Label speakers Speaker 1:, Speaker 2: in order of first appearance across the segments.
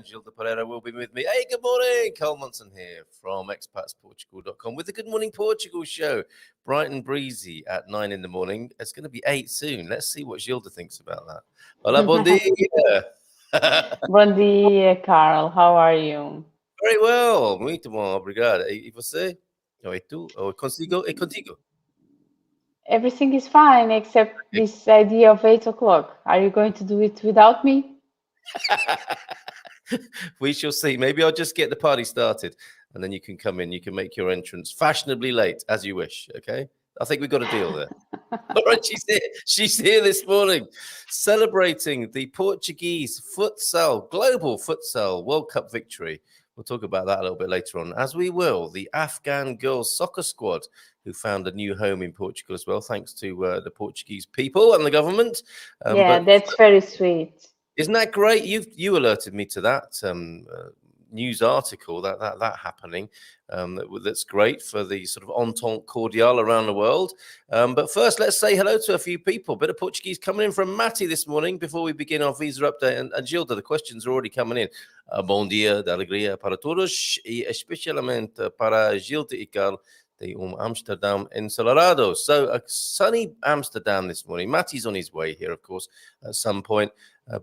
Speaker 1: and Gilda Pereira will be with me. Hey, good morning. Carl Munson here from expatsportugal.com with the Good Morning Portugal show. Bright and breezy at 9 in the morning. It's going to be 8 soon. Let's see what Gilda thinks about that. Hola, bom dia.
Speaker 2: Bom dia, Carl. How are you?
Speaker 1: Very well. Muito bom. Obrigado. E você? E tu? Consigo? E contigo?
Speaker 2: Everything is fine except this idea of 8 o'clock. Are you going to do it without me?
Speaker 1: We shall see. Maybe I'll just get the party started and then you can come in. You can make your entrance fashionably late as you wish. Okay. I think we've got a deal there. All right, she's here. She's here this morning celebrating the Portuguese futsal, global futsal World Cup victory. We'll talk about that a little bit later on, as we will the Afghan girls soccer squad, who found a new home in Portugal as well, thanks to the Portuguese people and the government.
Speaker 2: That's very sweet.
Speaker 1: Isn't that great? You alerted me to that news article that happening. That's great for the sort of entente cordiale around the world. But first, let's say hello to a few people. Bit of Portuguese coming in from Matty this morning before we begin our visa update. And Gilda, the questions are already coming in. Bom dia, de alegria para todos e especialmente para Gilda e Carl de Amsterdam ensolarado. So a sunny Amsterdam this morning. Matty's on his way here, of course, at some point.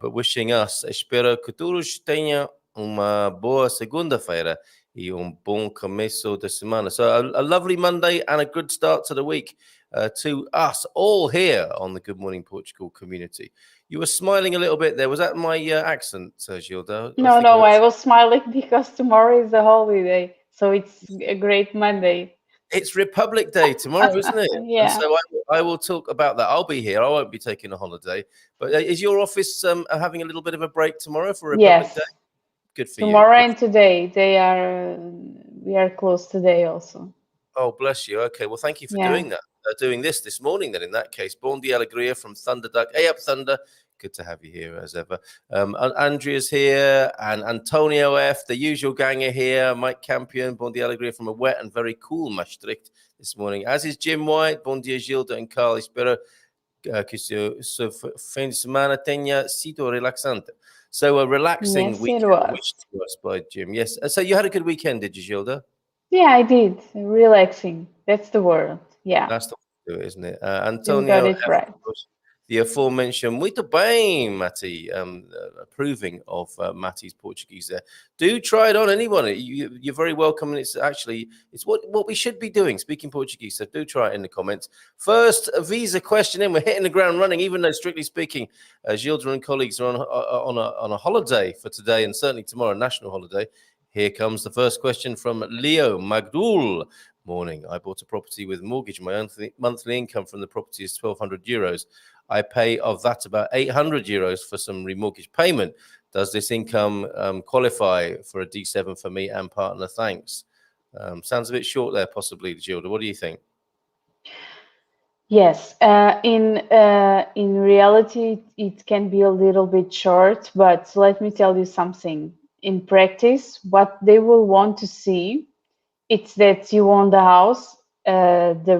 Speaker 1: But wishing us, espero que todos tenham uma boa segunda-feira e bom começo de semana. So a lovely Monday and a good start to the week to us all here on the Good Morning Portugal community. You were smiling a little bit there. Was that my accent, Gilda?
Speaker 2: No, I was smiling because tomorrow is a holiday. So it's a great Monday.
Speaker 1: It's Republic Day tomorrow, isn't it?
Speaker 2: Yeah.
Speaker 1: And so I will talk about that. I'll be here. I won't be taking a holiday. But is your office having a little bit of a break tomorrow for Republic Day? Good for
Speaker 2: tomorrow
Speaker 1: you.
Speaker 2: And today. We are closed today also.
Speaker 1: Oh, bless you. Okay. Well, thank you for doing that. Doing this morning then, in that case. Bon dia alegria from Thunder Duck. Hey up, Thunder. Good to have you here as ever. Andrea's here and Antonio F, the usual gang are here. Mike Campion, Bon dia alegria from a wet and very cool Maastricht this morning. As is Jim White, Bon dia Gilda and Carl. Espero que su fin de semana tenha sido relaxante. So a relaxing weekend wished to us by Jim. Yes. So you had a good weekend, did you, Gilda?
Speaker 2: Yeah, I did. Relaxing. That's the word. Yeah.
Speaker 1: That's the way to do it, isn't it? Antonio,
Speaker 2: you got it right.
Speaker 1: The aforementioned muito bem, Matty, approving of Matty's Portuguese there. Do try it on, anyone. You're very welcome. And it's what we should be doing, speaking Portuguese. So do try it in the comments. First, a visa question in. We're hitting the ground running, even though, strictly speaking, Gilda and colleagues are on a holiday for today and certainly tomorrow, national holiday. Here comes the first question from Leo Magdul. Morning. I bought a property with mortgage. My monthly income from the property is 1,200 euros. I pay of that about 800 euros for some remortgage payment. Does this income qualify for a D7 for me and partner? Thanks. Sounds a bit short there, possibly, Gilda. What do you think?
Speaker 2: Yes, in reality, it can be a little bit short, but let me tell you something. In practice, what they will want to see, it's that you own the house, the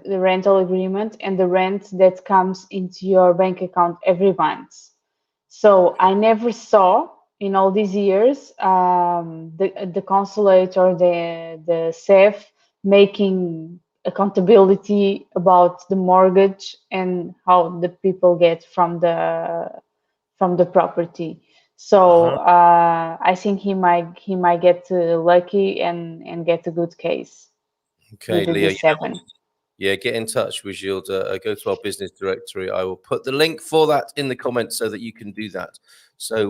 Speaker 2: rental agreement, and the rent that comes into your bank account every month. So I never saw in all these years the consulate or the SEF making accountability about the mortgage and how the people get from the property. So I think he might get lucky and get a good case.
Speaker 1: Okay, Leo. Get in touch with Gilda. Go to our business directory. I will put the link for that in the comments so that you can do that. So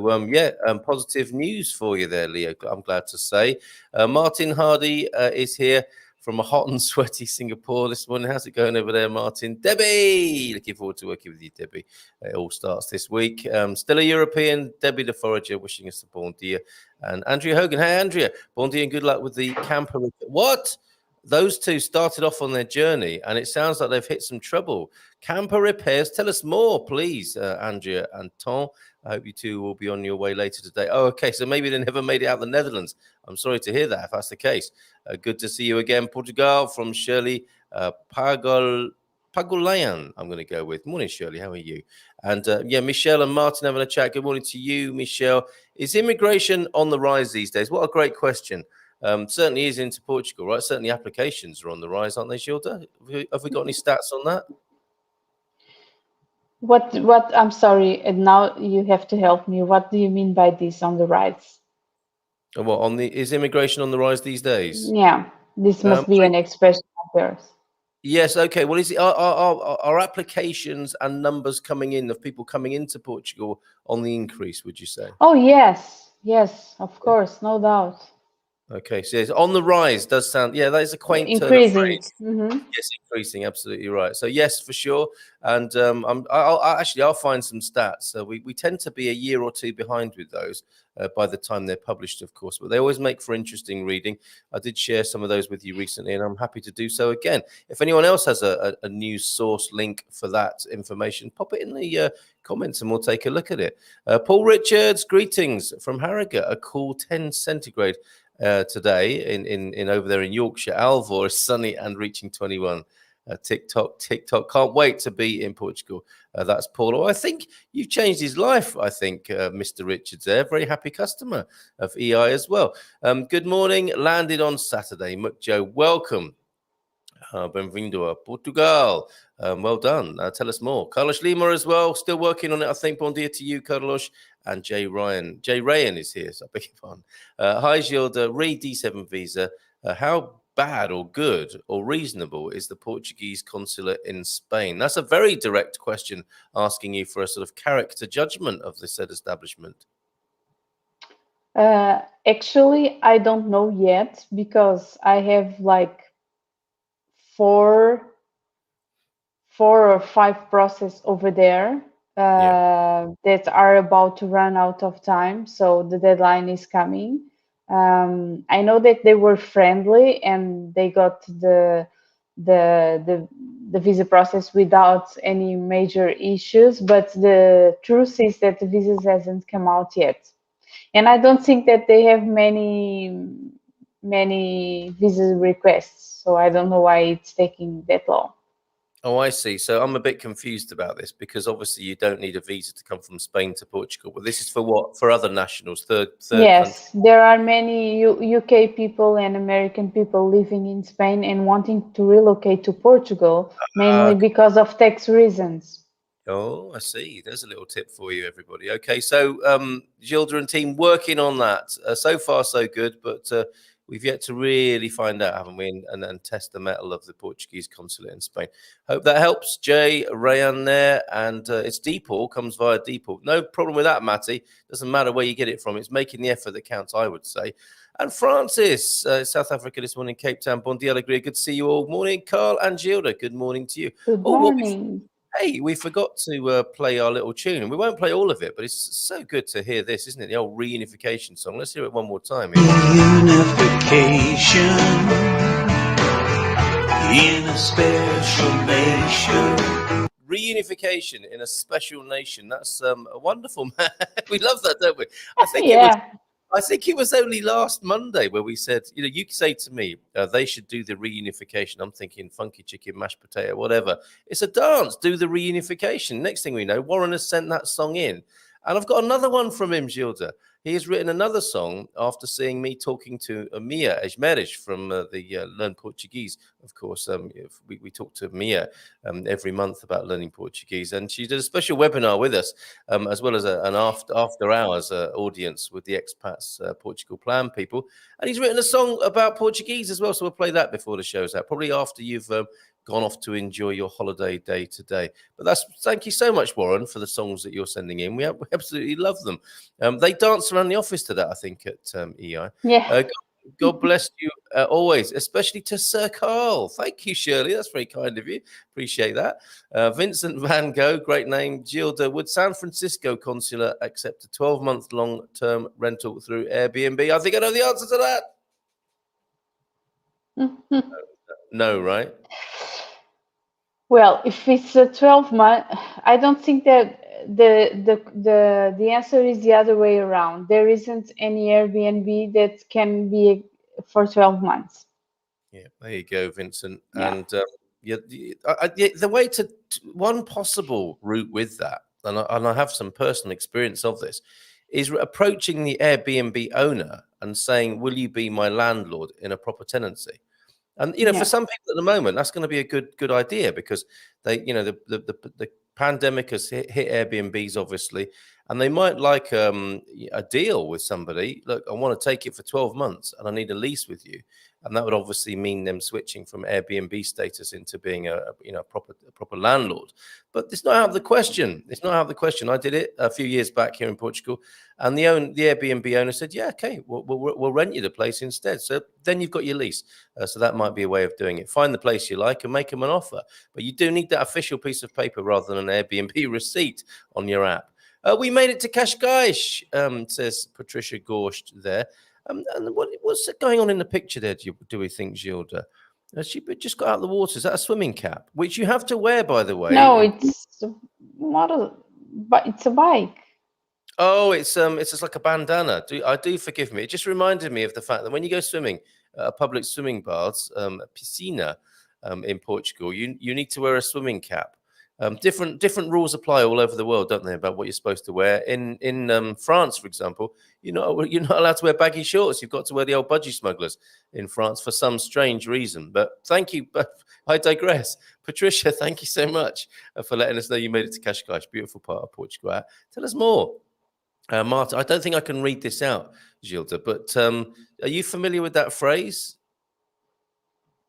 Speaker 1: positive news for you there, Leo. I'm glad to say. Martin Hardy is here from a hot and sweaty Singapore this morning. How's it going over there, Martin? Debbie! Looking forward to working with you, Debbie. It all starts this week. Still a European, Debbie the Forager, wishing us a bon dia. And Andrea Hogan. Hey, Andrea. Bon dia and good luck with the camper. What? Those two started off on their journey, and it sounds like they've hit some trouble. Camper repairs. Tell us more, please, Andrea and Tom. I hope you two will be on your way later today. Oh, okay. So maybe they never made it out of the Netherlands. I'm sorry to hear that, if that's the case. Good to see you again, Portugal, from Shirley Pagol Pagulayan, I'm going to go with. Morning, Shirley. How are you? And yeah, Michelle and Martin having a chat. Good morning to you, Michelle. Is immigration on the rise these days? What a great question. Certainly is into Portugal, right? Certainly applications are on the rise, aren't they, Gilda? Have we got any stats on that?
Speaker 2: What, I'm sorry, and now you have to help me. What do you mean by this on the rise?
Speaker 1: What is immigration on the rise these days?
Speaker 2: Yeah, this must be an expression of yours.
Speaker 1: Yes. Okay. Well, is it are applications and numbers coming in of people coming into Portugal on the increase? Would you say?
Speaker 2: Oh, yes, yes, of course, no doubt.
Speaker 1: Okay. So it's on the rise does sound. Yeah, that is a quaint turn of
Speaker 2: Increasing.
Speaker 1: phrase. Yes, increasing. Absolutely right. So yes, for sure. And I'll find some stats. So we tend to be a year or two behind with those by the time they're published, of course. But they always make for interesting reading. I did share some of those with you recently, and I'm happy to do so again. If anyone else has a news source link for that information, pop it in the comments, and we'll take a look at it. Paul Richards, greetings from Harrogate. A cool 10 centigrade. Today in over there in Yorkshire. Alvor is sunny and reaching 21. TikTok. Can't wait to be in Portugal. That's Paul. Oh, I think you've changed his life. I think Mr. Richards there, very happy customer of EI as well. Good morning. Landed on Saturday. Mukjo, welcome. Bem-vindo a Portugal. Well done. Tell us more. Carlos Lima as well. Still working on it, I think. Bon dia to you, Carlos. And Jay Ryan. Jay Ryan is here, so I beg your pardon. Hi, Gilda. D7 visa. How bad or good or reasonable is the Portuguese consulate in Spain? That's a very direct question, asking you for a sort of character judgment of the said establishment.
Speaker 2: Actually, I don't know yet because I have like four or five process over there that are about to run out of time. So the deadline is coming. I know that they were friendly and they got the visa process without any major issues, but the truth is that the visa hasn't come out yet. And I don't think that they have many visa requests. So I don't know why it's taking that long.
Speaker 1: Oh, I see. So I'm a bit confused about this because obviously you don't need a visa to come from Spain to Portugal. But this is for what? For other nationals, third
Speaker 2: yes,
Speaker 1: country.
Speaker 2: There are many UK people and American people living in Spain and wanting to relocate to Portugal, mainly because of tax reasons.
Speaker 1: Oh, I see. There's a little tip for you, everybody. Okay, so Gilda and team working on that. So far, so good, but we've yet to really find out, haven't we, and test the mettle of the Portuguese consulate in Spain. Hope that helps. Jay, Rayan there, and it's DPOR, comes via DPOR. No problem with that, Matty. Doesn't matter where you get it from. It's making the effort that counts, I would say. And Francis, South Africa this morning, Cape Town, Bon dia, Alegria. Good to see you all. Morning, Carl and Gilda. Good morning to you.
Speaker 2: Good morning.
Speaker 1: Hey, we forgot to play our little tune, and we won't play all of it, but it's so good to hear this, isn't it? The old reunification song. Let's hear it one more time.
Speaker 3: Reunification in a special nation.
Speaker 1: Reunification in a special nation. That's a wonderful, man. We love that, don't we? I think it was only last Monday where we said, you say to me, they should do the reunification. I'm thinking funky chicken, mashed potato, whatever. It's a dance. Do the reunification. Next thing we know, Warren has sent that song in. And I've got another one from him, Gilda. He has written another song after seeing me talking to Mia Esmeres from the Learn Portuguese. Of course, we talk to Mia every month about learning Portuguese. And she did a special webinar with us, as well as an after hours audience with the Expats Portugal Plan people. And he's written a song about Portuguese as well. So we'll play that before the show's out, probably after you've gone off to enjoy your holiday day today. But thank you so much, Warren, for the songs that you're sending in. We absolutely love them. They dance around the office to that, I think, at EI.
Speaker 2: Yeah.
Speaker 1: God bless you always, especially to Sir Carl. Thank you, Shirley. That's very kind of you. Appreciate that. Vincent Van Gogh, great name. Gilda, would San Francisco consulate accept a 12-month long-term rental through Airbnb? I think I know the answer to that. No, right?
Speaker 2: Well, if it's a 12-month, I don't think that the answer is the other way around. There isn't any Airbnb that can be for 12 months.
Speaker 1: Yeah, there you go, Vincent.
Speaker 2: Yeah.
Speaker 1: And The way to one possible route with that, and I have some personal experience of this, is approaching the Airbnb owner and saying, "Will you be my landlord in a proper tenancy?" And for some people at the moment, that's going to be a good idea because they, the pandemic has hit Airbnbs obviously, and they might like a deal with somebody. Look, I want to take it for 12 months, and I need a lease with you, and that would obviously mean them switching from Airbnb status into being a proper landlord. But it's not out of the question. It's not out of the question. I did it a few years back here in Portugal, and the Airbnb owner said, "Yeah, okay, we'll rent you the place instead." So then you've got your lease. So that might be a way of doing it. Find the place you like and make them an offer. But you do need that official piece of paper rather than an Airbnb receipt on your app. We made it to Cascais, says Patricia Gorsht there. And what's going on in the picture there, do we think, Gilda? She just got out of the water. Is that a swimming cap? Which you have to wear, by the way.
Speaker 2: No, it's not but it's a bike.
Speaker 1: Oh, it's just like a bandana. Do forgive me. It just reminded me of the fact that when you go swimming, public swimming baths, piscina, in Portugal, you need to wear a swimming cap. Different rules apply all over the world, don't they, about what you're supposed to wear? In France, for example, you're not allowed to wear baggy shorts. You've got to wear the old budgie smugglers in France for some strange reason. But thank you. But I digress. Patricia, thank you so much for letting us know you made it to Cascais, beautiful part of Portugal. Tell us more. Marta, I don't think I can read this out, Gilda, but are you familiar with that phrase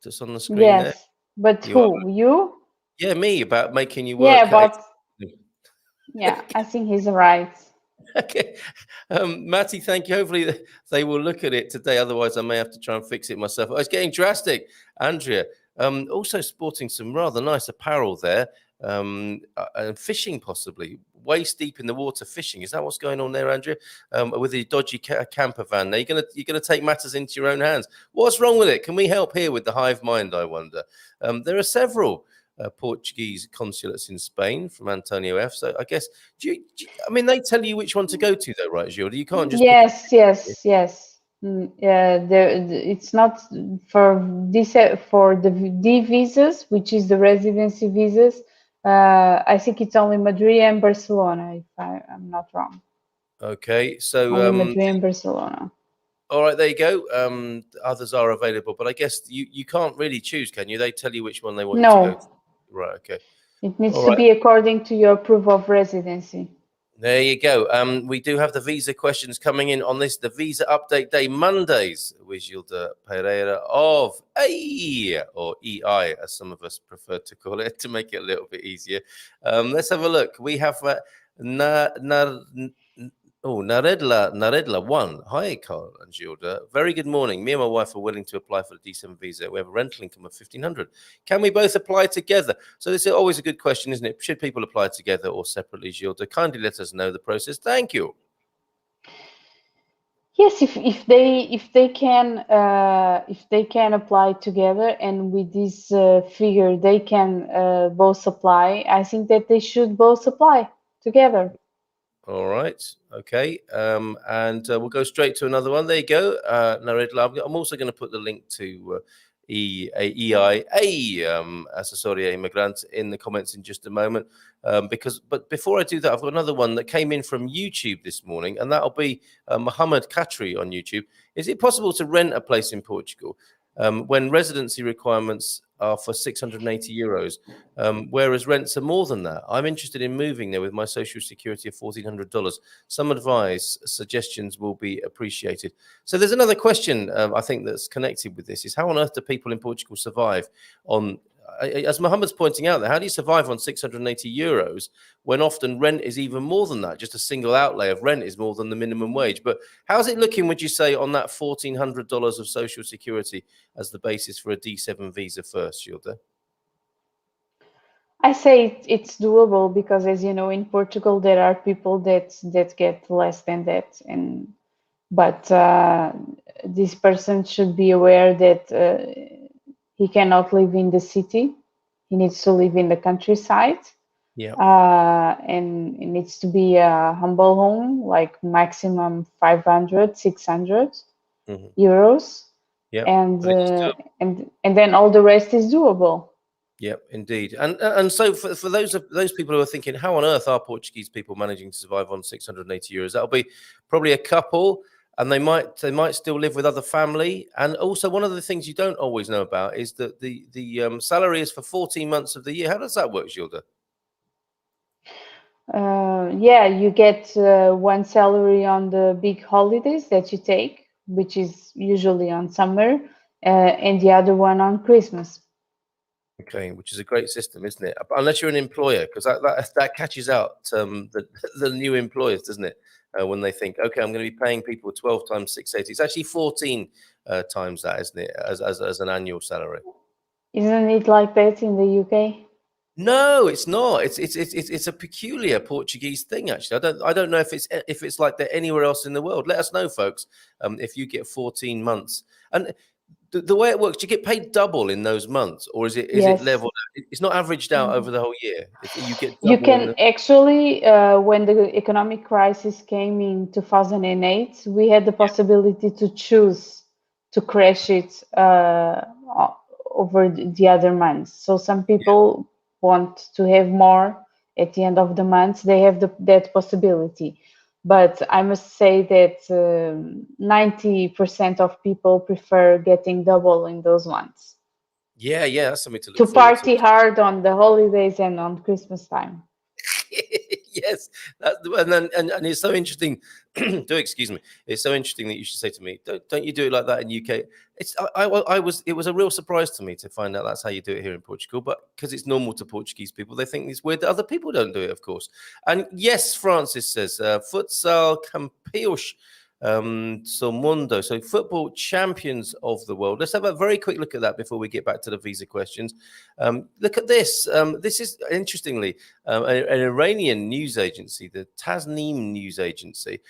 Speaker 1: that's on the screen there?
Speaker 2: Yes, but who? You?
Speaker 1: Yeah, me, about making you work.
Speaker 2: Yeah, but yeah, I think he's right.
Speaker 1: Okay. Matty, thank you. Hopefully they will look at it today. Otherwise, I may have to try and fix it myself. Oh, it's getting drastic. Andrea, also sporting some rather nice apparel there. And fishing, possibly waist deep in the water fishing. Is that what's going on there, Andrea? With the dodgy camper van. Now you're gonna take matters into your own hands. What's wrong with it? Can we help here with the hive mind, I wonder? There are several Portuguese consulates in Spain from Antonio F. So I guess I mean they tell you which one to go to though, right, Gilda? You can't just
Speaker 2: yes. It's not for this for the D visas, which is the residency visas. I think it's only Madrid and Barcelona, if I'm not wrong.
Speaker 1: Okay, so
Speaker 2: only Madrid and Barcelona.
Speaker 1: All right, there you go. Others are available, but I guess you can't really choose, can you? They tell you which one they want you to go to. Right, okay.
Speaker 2: It needs to be according to your proof of residency.
Speaker 1: There you go. We do have the visa questions coming in on the visa update day Mondays with Gilda Pereira of EI, or EI, as some of us prefer to call it, to make it a little bit easier. Let's have a look. We have Naredla 1. Hi, Carl and Gilda. Very good morning. Me and my wife are willing to apply for the D7 visa. We have a rental income of 1,500. Can we both apply together? So this is always a good question, isn't it? Should people apply together or separately, Gilda? Kindly let us know the process. Thank you.
Speaker 2: Yes, if they can apply together, and with this figure they can both apply, I think that they should both apply together.
Speaker 1: All right. Okay. And we'll go straight to another one. There you go. Naredla. I'm also going to put the link to EIA, Assessoria Immigrante, in the comments in just a moment. But before I do that, I've got another one that came in from YouTube this morning, and that'll be Mohammed Khatri on YouTube. Is it possible to rent a place in Portugal when residency requirements are for €680, whereas rents are more than that? I'm interested in moving there with my social security of $1,400. Some advice, suggestions will be appreciated. So there's another question I think that's connected with this, is how on earth do people in Portugal survive on, as Mohammed's pointing out there, how do you survive on €680 when often rent is even more than that? Just a single outlay of rent is more than the minimum wage. But how's it looking, would you say, on that $1,400 of social security as the basis for a D7 visa first, Gilda?
Speaker 2: I say it's doable because, as you know, in Portugal there are people that get less than that, but this person should be aware that he cannot live in the city. He needs to live in the countryside.
Speaker 1: Yeah.
Speaker 2: And it needs to be a humble home, like maximum 500, 600 euros.
Speaker 1: Yeah.
Speaker 2: And then all the rest is doable.
Speaker 1: Yeah, indeed. And so for those people who are thinking, how on earth are Portuguese people managing to survive on 680 euros? That'll be probably a couple, and they might still live with other family. And also, one of the things you don't always know about is that the salary is for 14 months of the year. How does that work, Gilda?
Speaker 2: Yeah, you get one salary on the big holidays that you take, which is usually on summer, and the other one on Christmas.
Speaker 1: Okay, which is a great system, isn't it? Unless you're an employer, because that catches out the new employers, doesn't it? When they think, okay, I'm going to be paying people 12 times 680. It's actually 14 times that, isn't it? As an annual salary.
Speaker 2: Isn't it like that in the UK?
Speaker 1: No, it's not. It's a peculiar Portuguese thing, actually. I don't know if it's like that anywhere else in the world. Let us know, folks, if you get 14 months. And the way it works, do you get paid double in those months, or is it
Speaker 2: Yes.
Speaker 1: leveled? It's not averaged out over the whole year. You get
Speaker 2: You
Speaker 1: double
Speaker 2: can actually, when the economic crisis came in 2008, we had the possibility to choose to crash it over the other months. So some people want to have more at the end of the month. They have that possibility. But I must say that 90% of people prefer getting double in those ones.
Speaker 1: Yeah, that's something to look
Speaker 2: To
Speaker 1: forward to.
Speaker 2: party hard on the holidays and on Christmas time.
Speaker 1: Yes, and it's so interesting. Do excuse me. It's so interesting that you should say to me, don't you do it like that in UK? It was a real surprise to me to find out that's how you do it here in Portugal. But because it's normal to Portuguese people, they think it's weird that other people don't do it, of course. And yes, Francis says futsal campeões so mundo, so football champions of the world. Let's have a very quick look at that before we get back to the visa questions. Look at this. This is interestingly an Iranian news agency, the Tasnim news agency.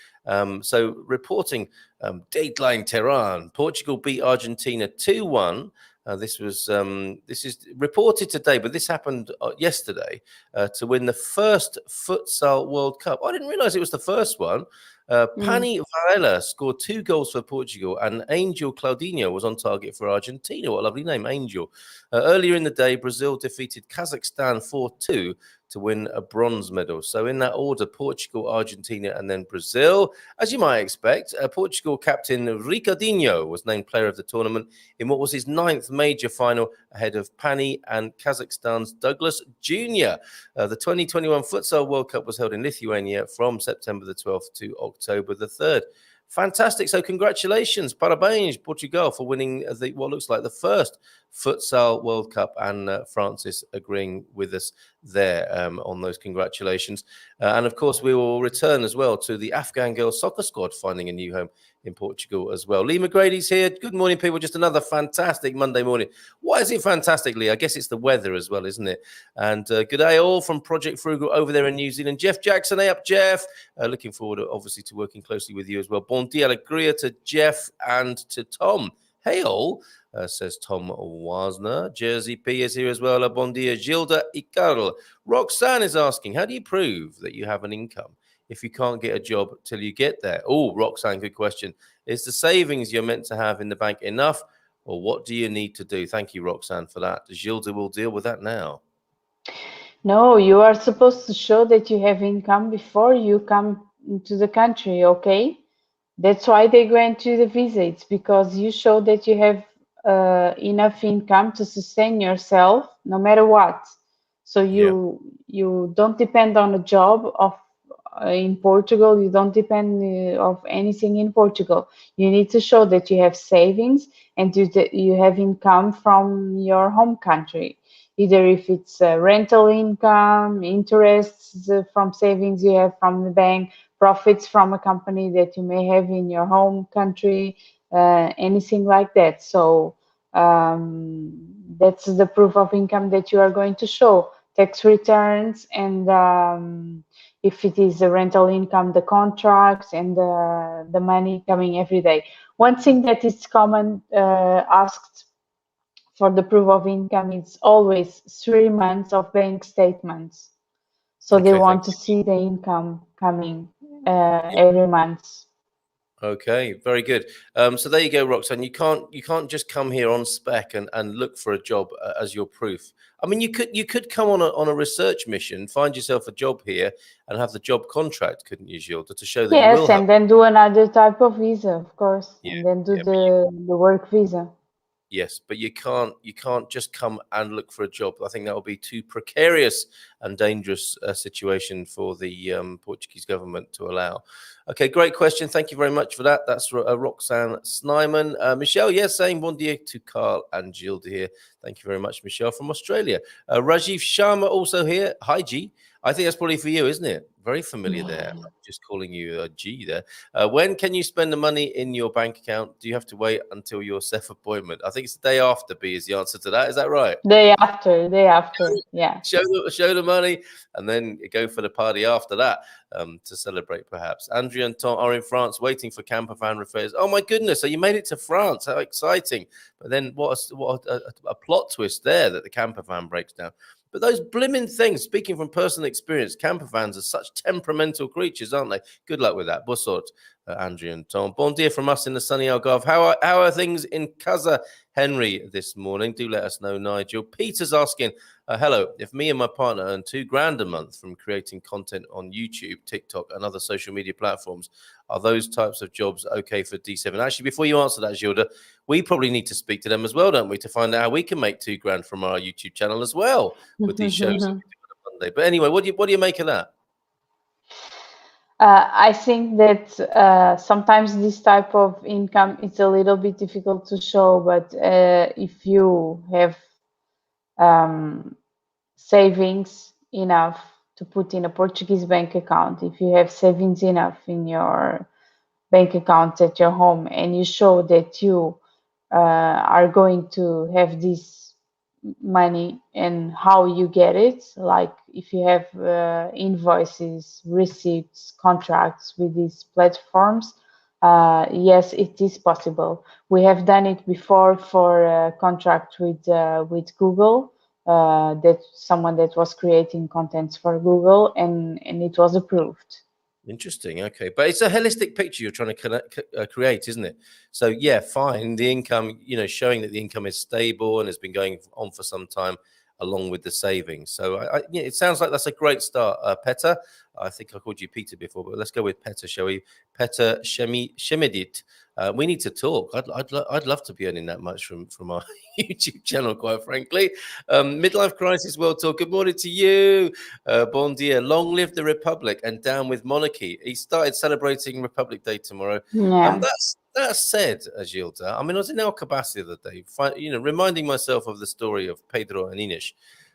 Speaker 1: So reporting Dateline Tehran, Portugal beat Argentina 2-1. This is reported today, but this happened yesterday to win the first futsal World Cup. I didn't realize it was the first one. Pani Varela scored 2 goals for Portugal, and Angel Claudinho was on target for Argentina. What a lovely name, Angel. Earlier in the day, Brazil defeated Kazakhstan 4-2 to win a bronze medal. So in that order, Portugal, Argentina, and then Brazil. As you might expect, Portugal captain Ricardinho was named player of the tournament in what was his 9th major final ahead of Pani and Kazakhstan's Douglas Jr. The 2021 Futsal World Cup was held in Lithuania from September the 12th to October the 3rd. Fantastic. So congratulations, parabéns, Portugal, for winning what looks like the first Futsal World Cup, and Francis agreeing with us there on those congratulations. And of course, we will return as well to the Afghan girls soccer squad finding a new home in Portugal as well. Lee McGrady's here. Good morning, people. Just another fantastic Monday morning. Why is it fantastic, Lee? I guess it's the weather as well, isn't it? And good day all from Project Frugal over there in New Zealand. Jeff Jackson, hey up, Jeff. Looking forward, obviously, to working closely with you as well. Bon dia alegria to Jeff and to Tom. Hey all, says Tom Wasner. Jersey P is here as well. Bon dia, Gilda y Carl. Roxanne is asking, how do you prove that you have an income if you can't get a job till you get there? Oh, Roxanne, good question. Is the savings you're meant to have in the bank enough, or what do you need to do? Thank you, Roxanne, for that. Gilda will deal with that now.
Speaker 2: No, you are supposed to show that you have income before you come to the country, okay? That's why they grant you the visa. It's because you show that you have enough income to sustain yourself no matter what. So you don't depend on a job in Portugal. You don't depend of anything in Portugal. You need to show that you have savings and you have income from your home country. Either if it's rental income, interests from savings you have from the bank, profits from a company that you may have in your home country, anything like that. So that's the proof of income that you are going to show. Tax returns, and if it is a rental income, the contracts and the money coming every day. One thing that is common asked for the proof of income is always 3 months of bank statements. So they want to see the income coming every month.
Speaker 1: Okay, very good. So there you go, Roxanne. You can't just come here on spec and look for a job as your proof. I mean, you could come on a research mission, find yourself a job here, and have the job contract, couldn't you, Gilda, to show that you will
Speaker 2: Yes,
Speaker 1: have.
Speaker 2: and then do another type of visa, of course,
Speaker 1: Yeah,
Speaker 2: and then do
Speaker 1: yeah.
Speaker 2: the work visa.
Speaker 1: Yes, but you can't just come and look for a job. I think that would be too precarious and dangerous a situation for the Portuguese government to allow. Okay, great question. Thank you very much for that. That's Roxanne Snyman. Michelle, yes, saying bon dia to Carl and Gilda here. Thank you very much, Michelle from Australia. Rajiv Sharma also here. Hi, G. I think that's probably for you, isn't it? Very familiar there. I'm just calling you a G there. When can you spend the money in your bank account? Do you have to wait until your self appointment? I think it's the day after, B is the answer to that. Is that right?
Speaker 2: Day after, yeah.
Speaker 1: Show the money and then go for the party after that to celebrate, perhaps. Andrea and Tom are in France waiting for camper van repairs. Oh, my goodness. So you made it to France. How exciting. But then what a plot twist there that the camper van breaks down. But those blimmin' things, speaking from personal experience, camper vans are such temperamental creatures, aren't they? Good luck with that. Bussort, Andrea and Tom. Bon dia from us in the sunny Algarve. How are things in Casa Henry this morning? Do let us know, Nigel. Peter's asking, hello, if me and my partner earn $2,000 a month from creating content on YouTube, TikTok, and other social media platforms, are those types of jobs okay for D7? Actually, before you answer that, Gilda, we probably need to speak to them as well, don't we, to find out how we can make $2,000 from our YouTube channel as well with these shows that we do on a Monday. But anyway, what do you make of that?
Speaker 2: I think that sometimes this type of income is a little bit difficult to show, but if you have savings enough to put in a Portuguese bank account, if you have savings enough in your bank account at your home, and you show that you are going to have this money and how you get it, like if you have invoices, receipts, contracts with these platforms, yes, it is possible. We have done it before for a contract with Google, that someone that was creating contents for Google, and it was approved.
Speaker 1: Interesting. Okay, but it's a holistic picture you're trying to create, isn't it? So yeah, fine. The income, showing that the income is stable and has been going on for some time, along with the savings. So it sounds like that's a great start, Petter. I think I called you Peter before, but let's go with Petter, shall we? Petter Shemidit. We need to talk. I'd love to be earning that much from our YouTube channel, quite frankly. Midlife Crisis World Tour. Good morning to you. Bon dia. Long live the Republic and down with monarchy. He started celebrating Republic Day tomorrow.
Speaker 2: Yeah.
Speaker 1: That said, Gilda, I mean, I was in Alcobaça the other day, reminding myself of the story of Pedro and Inês.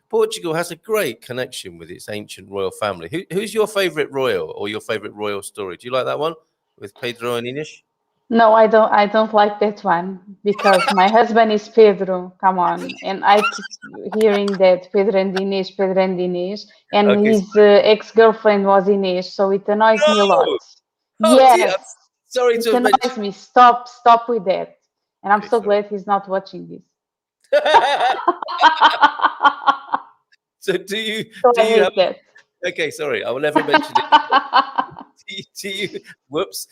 Speaker 1: Portugal has a great connection with its ancient royal family. Who's your favorite royal or your favorite royal story? Do you like that one with Pedro and Inês?
Speaker 2: No, I don't. I don't like that one because my husband is Pedro. Come on, and I keep hearing that Pedro and Inês, and
Speaker 1: Okay.
Speaker 2: his ex-girlfriend was Inês, so it annoys me a lot.
Speaker 1: Oh dear.
Speaker 2: Yes,
Speaker 1: Sorry
Speaker 2: it
Speaker 1: to have
Speaker 2: annoys
Speaker 1: mentioned.
Speaker 2: me. Stop with that. And I'm
Speaker 1: Okay,
Speaker 2: so
Speaker 1: sorry.
Speaker 2: glad he's not watching this.
Speaker 1: So do you
Speaker 2: I hate
Speaker 1: have?
Speaker 2: that.
Speaker 1: Okay, sorry, I will never mention it. Do you? Whoops.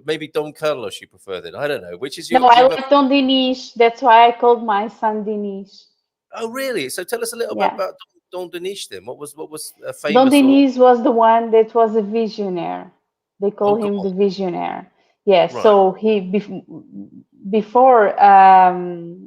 Speaker 1: Maybe Don Carlos you prefer then. I don't know. Which is your?
Speaker 2: No,
Speaker 1: Do
Speaker 2: I
Speaker 1: you have a,
Speaker 2: like Don Dinis. That's why I called my son Dinis.
Speaker 1: oh, really? So tell us a little bit
Speaker 2: Yeah.
Speaker 1: about Don Dinis then. What was
Speaker 2: Don
Speaker 1: famous or?
Speaker 2: Dinis was the one that was a visionaire. They call
Speaker 1: Oh
Speaker 2: him
Speaker 1: God.
Speaker 2: the Visionaire. Yeah,
Speaker 1: Right.
Speaker 2: so before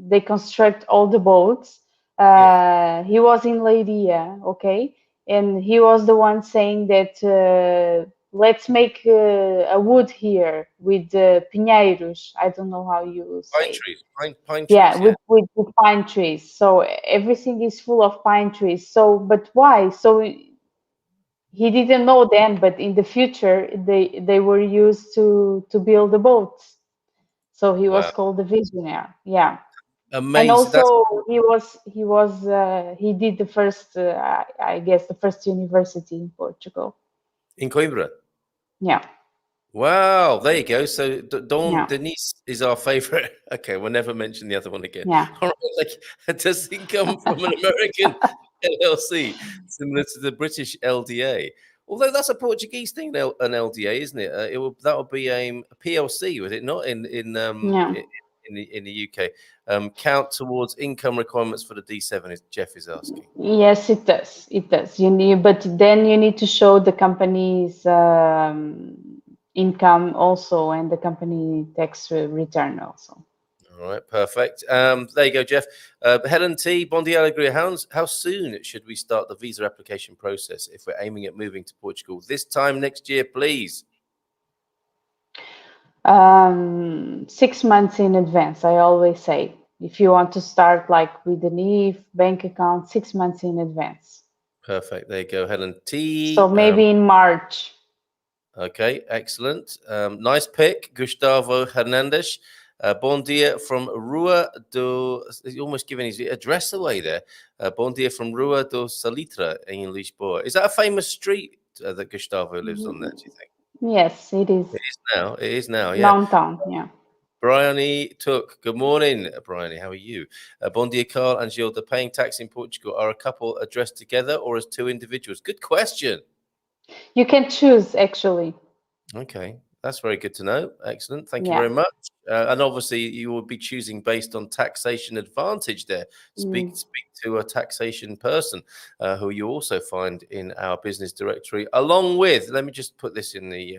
Speaker 2: they construct all the boats, he was in Leiria, okay? And he was the one saying that let's make a wood here with pinheiros. I don't know how you
Speaker 1: Pine
Speaker 2: say.
Speaker 1: trees. Pine
Speaker 2: Yeah,
Speaker 1: trees. Yeah.
Speaker 2: with pine trees. So everything is full of pine trees. So, but why? So he didn't know then, but in the future they were used to build the boats. So he was
Speaker 1: Wow.
Speaker 2: called the Visionaire. Yeah, and
Speaker 1: Amazing. That's
Speaker 2: also he did the first I guess the first university in Portugal.
Speaker 1: in Coimbra.
Speaker 2: Yeah,
Speaker 1: Wow, there you go. So Don
Speaker 2: yeah,
Speaker 1: Denise is our favorite. Okay, we'll never mention the other one again.
Speaker 2: yeah.
Speaker 1: All right, like, does he come from an American LLC similar to the British LDA? Although that's a Portuguese thing, an LDA, isn't it? That would be a PLC, would it not?
Speaker 2: Yeah.
Speaker 1: In the UK, count towards income requirements for the D7. Jeff is asking.
Speaker 2: Yes, it does. It does. But then you need to show the company's income also and the company tax return also.
Speaker 1: All right, perfect. There you go, Jeff. Helen T. Bon dia alegria. How soon should we start the visa application process if we're aiming at moving to Portugal this time next year, please?
Speaker 2: 6 months in advance, I always say. If you want to start like with an EIF bank account, 6 months in advance.
Speaker 1: Perfect. There you go, Helen T.
Speaker 2: So maybe in March.
Speaker 1: Okay, excellent. Nice pick, Gustavo Hernandez. Bon dia from Rua do... He's almost giving his address away there. Bon dia from Rua do Salitra in Lisboa. Is that a famous street that Gustavo lives on there, do you think?
Speaker 2: Yes, it is.
Speaker 1: It is now, yeah.
Speaker 2: Downtown, yeah.
Speaker 1: Bryony Took. Good morning, Bryony. How are you? Bon dia, Carl and Gilda. Paying tax in Portugal, are a couple addressed together or as two individuals? Good question.
Speaker 2: You can choose, actually.
Speaker 1: Okay, that's very good to know. Excellent. Thank you very much. And obviously, you will be choosing based on taxation advantage there. Speak to a taxation person who you also find in our business directory, along with, let me just put this in the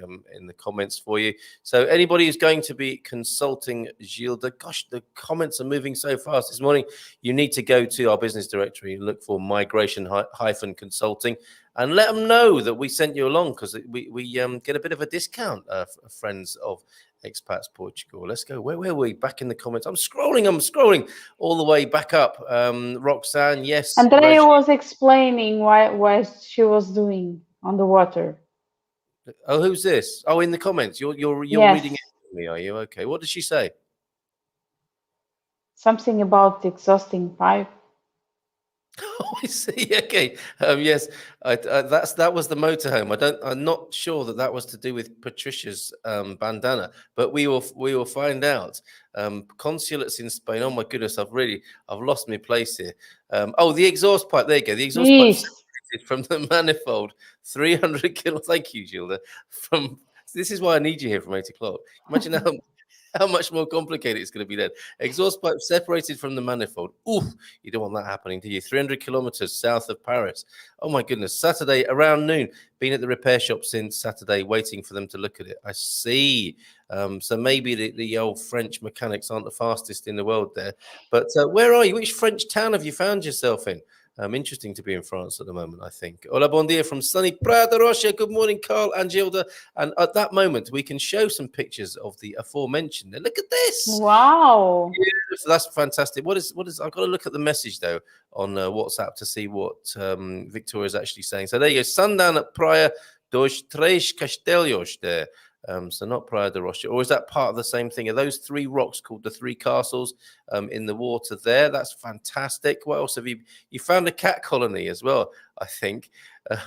Speaker 1: comments for you. So anybody who's going to be consulting Gilda, gosh, the comments are moving so fast this morning. You need to go to our business directory and look for migration-consulting. And let them know that we sent you along, because we get a bit of a discount, friends of Expats Portugal. Let's go. Where were we? Back in the comments. I'm scrolling all the way back up. Roxanne, yes.
Speaker 2: Andrea was explaining why she was doing on the water.
Speaker 1: Oh, who's this? Oh, in the comments. You're
Speaker 2: Yes.
Speaker 1: reading it to me, are you? Okay. What did she say?
Speaker 2: Something about exhausting pipe.
Speaker 1: Oh, I see. Okay. Yes, that was the motorhome. I'm not sure that was to do with Patricia's bandana, but we will find out. Consulates in Spain. Oh my goodness, I've lost my place here. Oh, the exhaust pipe. There you go. The exhaust pipe separated from the manifold. 300 kilos. Thank you, Gilda. This is why I need you here from 8 o'clock. Imagine how much more complicated it's going to be then. Exhaust pipe separated from the manifold. Oof, you don't want that happening, do you? 300 kilometers south of Paris. Oh my goodness. Saturday around noon. Been at the repair shop since Saturday, waiting for them to look at it. I see. So maybe the old French mechanics aren't the fastest in the world there. But where are you? Which French town have you found yourself in? Interesting to be in France at the moment, I think. Hola, bon dia from sunny Praia da Rocha. Good morning, Carl and Gilda. And at that moment, we can show some pictures of the aforementioned. And look at this.
Speaker 2: Wow.
Speaker 1: Yeah, so that's fantastic. What is? I've got to look at the message, though, on WhatsApp to see what Victoria's actually saying. So there you go. Sundown at Praia dos Três Castelos there. So not Praia da Rocha, or is that part of the same thing? Are those three rocks called the three castles in the water there? That's fantastic. What else have you found? A cat colony as well, I think,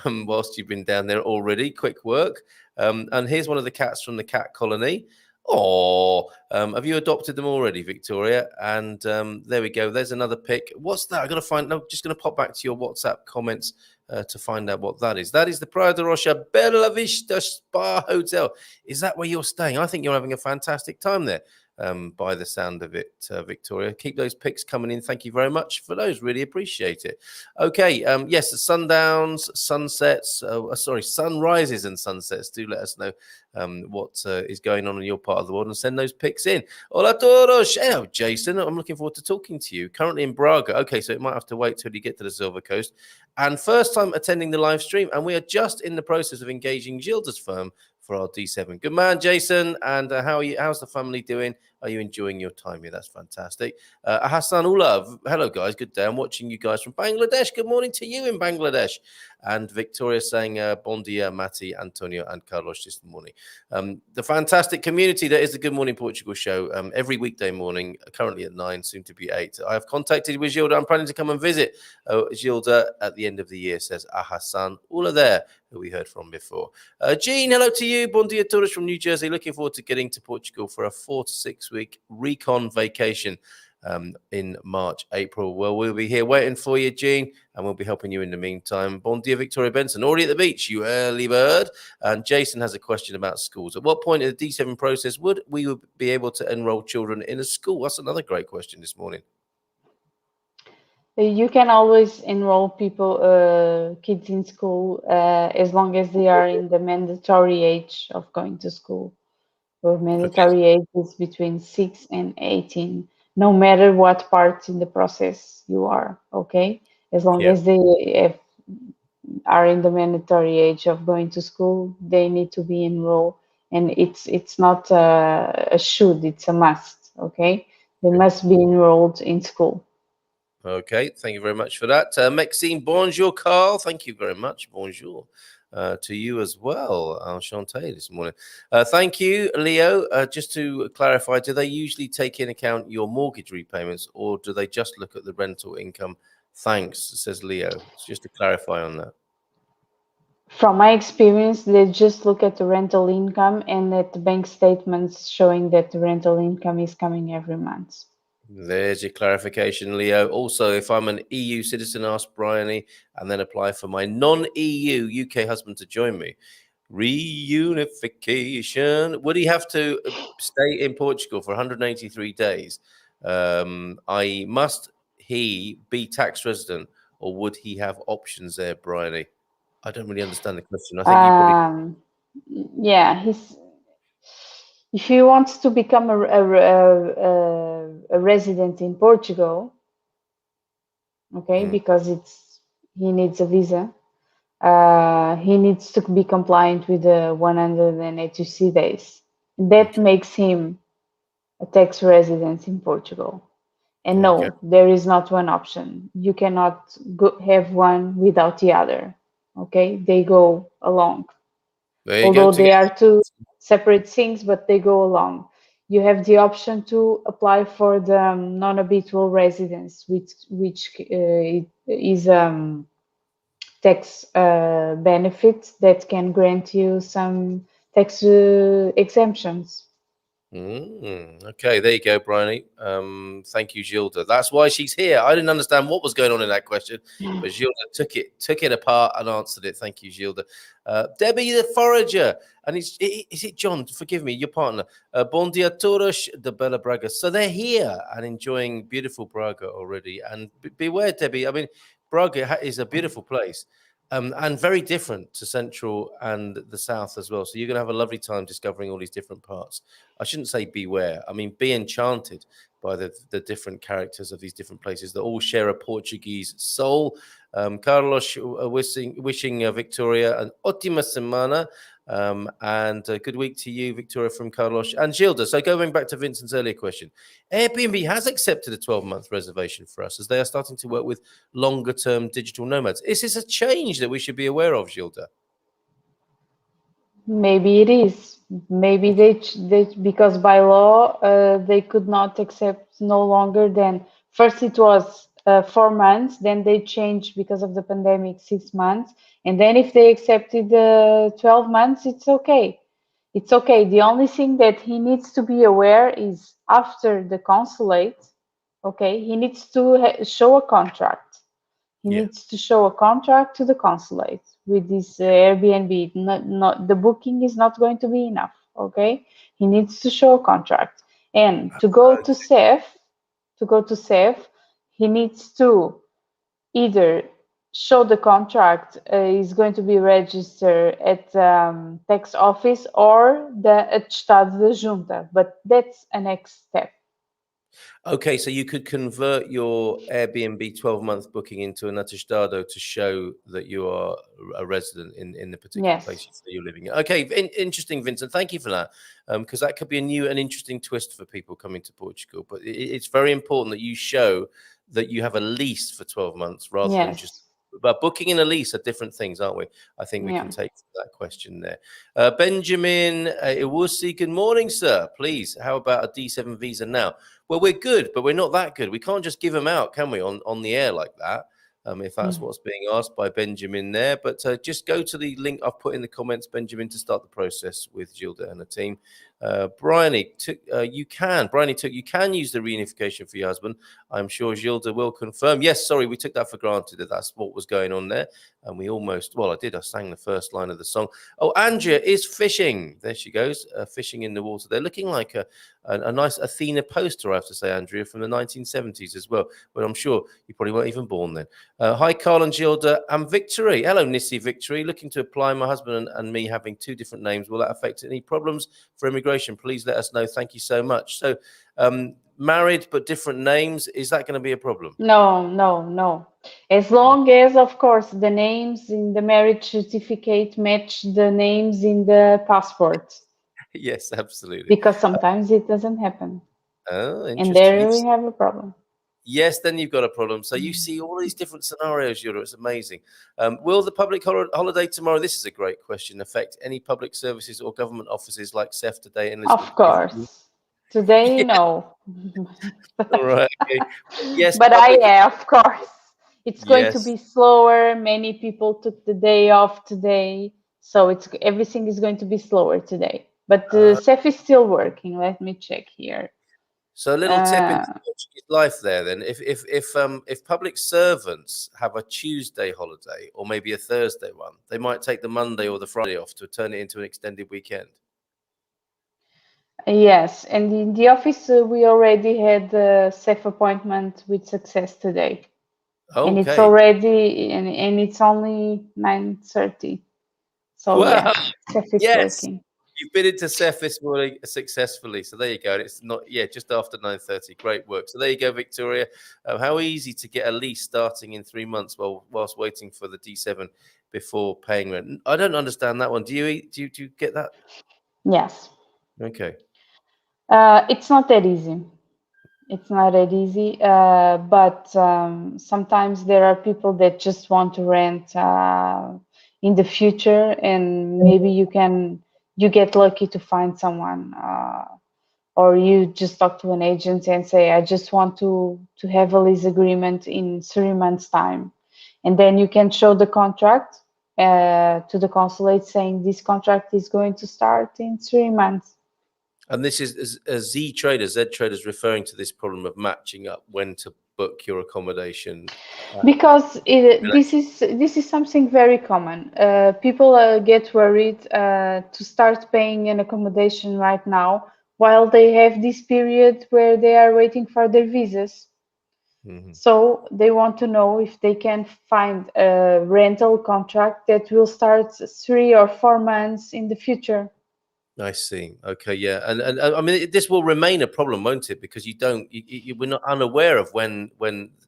Speaker 1: whilst you've been down there already. Quick work. And here's one of the cats from the cat colony. Oh, have you adopted them already, Victoria? And there we go. There's another pic. What's that? I'm going to find. No, just going to pop back to your WhatsApp comments to find out what that is. That is the Praia da Rocha Bella Vista Spa Hotel. Is that where you're staying? I think you're having a fantastic time there. By the sound of it, Victoria. Keep those pics coming in. Thank you very much for those. Really appreciate it. Okay, yes, the sundowns, sunsets, sunrises and sunsets. Do let us know what is going on in your part of the world and send those pics in. Hola todos. Hello, Jason. I'm looking forward to talking to you. Currently in Braga. Okay, so it might have to wait till you get to the Silver Coast. And first time attending the live stream, and we are just in the process of engaging Gilda's firm for our D7. Good man, Jason. And how are you? How's the family doing? Are you enjoying your time here? That's fantastic. Hassan Ulav, hello guys, good day. I'm watching you guys from Bangladesh. Good morning to you in Bangladesh. And Victoria saying bon dia, Matti, Antonio, and Carlos this morning. The fantastic community that is the Good Morning Portugal show every weekday morning, currently at 9, soon to be 8. I have contacted with Gilda. I'm planning to come and visit Gilda at the end of the year, says Hassan Ula there, who we heard from before. Jean, hello to you. Bon dia, tourists from New Jersey. Looking forward to getting to Portugal for a 4 to 6 week recon vacation. in March, April. Well, we'll be here waiting for you, Jean, and we'll be helping you in the meantime. Bon dia, Victoria Benson, already at the beach, you early bird. And Jason has a question about schools. At what point in the D7 process would we be able to enroll children in a school? That's another great question this morning.
Speaker 2: You can always enroll kids in school as long as they are in the mandatory age of going to school. So mandatory age is between 6 and 18, no matter what part in the process you are, okay? As long as they are in the mandatory age of going to school, they need to be enrolled. And it's not a should, it's a must, okay? They must be enrolled in school.
Speaker 1: Okay, thank you very much for that. Maxine, bonjour, Carl. Thank you very much. Bonjour to you as well. Enchanté this morning. Thank you, Leo. Just to clarify, do they usually take in account your mortgage repayments or do they just look at the rental income? Thanks, says Leo. Just to clarify on that.
Speaker 2: From my experience, they just look at the rental income and at the bank statements showing that the rental income is coming every month.
Speaker 1: There's your clarification, Leo. Also, if I'm an EU citizen, ask Bryony, and then apply for my non-EU UK husband to join me. Reunification. Would he have to stay in Portugal for 183 days? I.e., must he be tax resident, or would he have options there, Bryony? I don't really understand the question. I think you probably...
Speaker 2: Yeah, if he wants to become a resident in Portugal, okay, because he needs a visa, he needs to be compliant with the 183 days. That makes him a tax resident in Portugal. And no, there is not one option. You cannot have one without the other. Okay, they go along. Although they are two separate things, but they go along. You have the option to apply for the non-habitual residence, which is tax benefit that can grant you some tax exemptions.
Speaker 1: Okay, there you go, Bryony. Thank you, Gilda. That's why she's here. I didn't understand what was going on in that question, but Gilda took it apart and answered it. Thank you, Gilda. Debbie the Forager, and is it John? Forgive me, your partner. Bon dia todos de Bella Braga. So they're here and enjoying beautiful Braga already. And beware, Debbie. I mean, Braga is a beautiful place. And very different to Central and the South as well. So you're going to have a lovely time discovering all these different parts. I shouldn't say beware. I mean, be enchanted by the different characters of these different places that all share a Portuguese soul. Carlos wishing Victoria an ótima semana. And a good week to you, Victoria, from Carlos and Gilda. So going back to Vincent's earlier question, Airbnb has accepted a 12-month reservation for us as they are starting to work with longer-term digital nomads. Is this a change that we should be aware of, Gilda?
Speaker 2: Maybe it is. Maybe they because by law they could not accept no longer than first it was 4 months, then they changed because of the pandemic 6 months, and then if they accepted 12 months, it's okay. It's okay. The only thing that he needs to be aware is after the consulate, okay, he needs to show a contract. He needs to show a contract to the consulate with this Airbnb. Not the booking is not going to be enough. Okay, he needs to show a contract, and to go to SEF, he needs to either show the contract is going to be registered at tax office or the stado da junta, but that's a next step.
Speaker 1: Okay, so you could convert your Airbnb 12-month booking into an attestado to show that you are a resident in the particular place that you're living in. Okay, interesting, Vincent. Thank you for that, because that could be a new and interesting twist for people coming to Portugal. But it's very important that you show that you have a lease for 12 months rather than just... But booking and a lease are different things, aren't we? I think we can take that question there. Benjamin Iwusi, good morning, sir. Please, how about a D7 visa now? Well, we're good, but we're not that good. We can't just give them out, can we, on the air like that, if that's what's being asked by Benjamin there. But just go to the link I've put in the comments, Benjamin, to start the process with Gilda and the team. Bryony took you can use the reunification for your husband. I'm sure Gilda will confirm. Yes, sorry, we took that for granted that that's what was going on there, and we almost I sang the first line of the song. Oh, Andrea is fishing. There she goes, fishing in the water. They're looking like a nice Athena poster, I have to say, Andrea, from the 1970s as well. But I'm sure you probably weren't even born then. Hi, Carl and Gilda and Victory. Hello, Nissy Victory. Looking to apply. My husband and me having two different names. Will that affect any problems for immigration? Please let us know. Thank you so much. So, married but different names, is that going to be a problem?
Speaker 2: No. As long as, of course, the names in the marriage certificate match the names in the passport.
Speaker 1: Yes, absolutely.
Speaker 2: Because sometimes it doesn't happen.
Speaker 1: Oh, interesting.
Speaker 2: And there we have a problem.
Speaker 1: Yes, then you've got a problem. So you see all these different scenarios, Yura. It's amazing. Will the public holiday tomorrow, this is a great question, affect any public services or government offices like CEF today in Lisbon?
Speaker 2: Of course. Today, no.
Speaker 1: All right. Okay. Yes,
Speaker 2: but of course. It's going to be slower. Many people took the day off today. So everything is going to be slower today. But the CEF is still working. Let me check here.
Speaker 1: So a little tip into Portuguese life there then. If public servants have a Tuesday holiday or maybe a Thursday one, they might take the Monday or the Friday off to turn it into an extended weekend.
Speaker 2: Yes, and in the office we already had a CEF appointment with success today. Okay. And it's already and it's only 9:30. So yeah, CEF is working.
Speaker 1: You've been into CEF this morning successfully. So there you go. It's not, just after 9:30. Great work. So there you go, Victoria. How easy to get a lease starting in 3 months whilst waiting for the D7 before paying rent. I don't understand that one. Do you get that?
Speaker 2: Yes.
Speaker 1: Okay.
Speaker 2: It's not that easy. It's not that easy. But sometimes there are people that just want to rent in the future, and maybe you get lucky to find someone, or you just talk to an agent and say, I just want to have a lease agreement in 3 months' time. And then you can show the contract to the consulate saying this contract is going to start in 3 months.
Speaker 1: And this is Z Traders referring to this problem of matching up when to book your accommodation.
Speaker 2: Because this is something very common. People get worried to start paying an accommodation right now while they have this period where they are waiting for their visas. Mm-hmm. So they want to know if they can find a rental contract that will start 3 or 4 months in the future.
Speaker 1: I see. Okay, yeah, and I mean, this will remain a problem, won't it? Because we're not unaware of when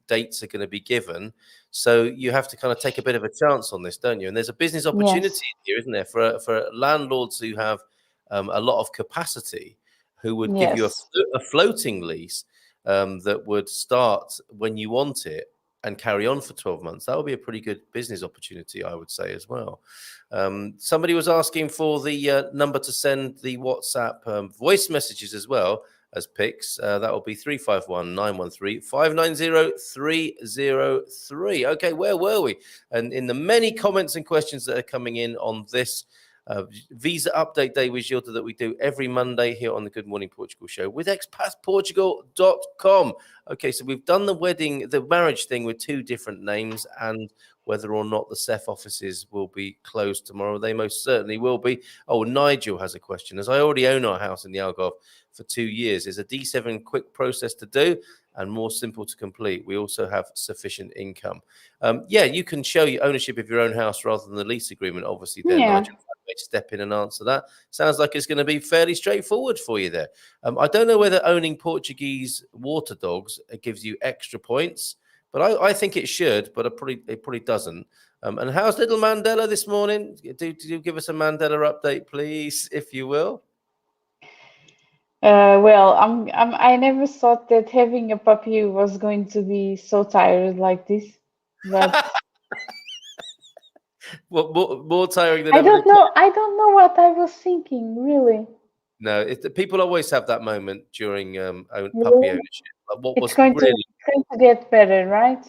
Speaker 1: dates are going to be given, so you have to kind of take a bit of a chance on this, don't you? And there's a business opportunity here, isn't there, for landlords who have a lot of capacity, who would give you a floating lease that would start when you want it and carry on for 12 months. That would be a pretty good business opportunity, I would say, as well. Somebody was asking for the number to send the WhatsApp voice messages as well as pics. That will be 351-913-590-303. Okay, where were we? And in the many comments and questions that are coming in on this visa update day with Gilda that we do every Monday here on the Good Morning Portugal show with expatsportugal.com. Okay, so we've done the marriage thing with 2 different names, and whether or not the CEF offices will be closed tomorrow. They most certainly will be. Oh, Nigel has a question. As I already own our house in the Algarve for 2 years, is a D7 quick process to do and more simple to complete? We also have sufficient income. You can show your ownership of your own house rather than the lease agreement, obviously. There, Nigel, step in and answer that. Sounds like it's going to be fairly straightforward for you there. I don't know whether owning Portuguese water dogs gives you extra points, but I think it should, but it probably doesn't. And how's little Mandela this morning? Do give us a Mandela update, please, if you will.
Speaker 2: Well, I never thought that having a puppy was going to be so tired like this, but
Speaker 1: what more tiring than
Speaker 2: I don't know what I was thinking, really.
Speaker 1: No, people always have that moment during puppy ownership.
Speaker 2: It's going to get better, right?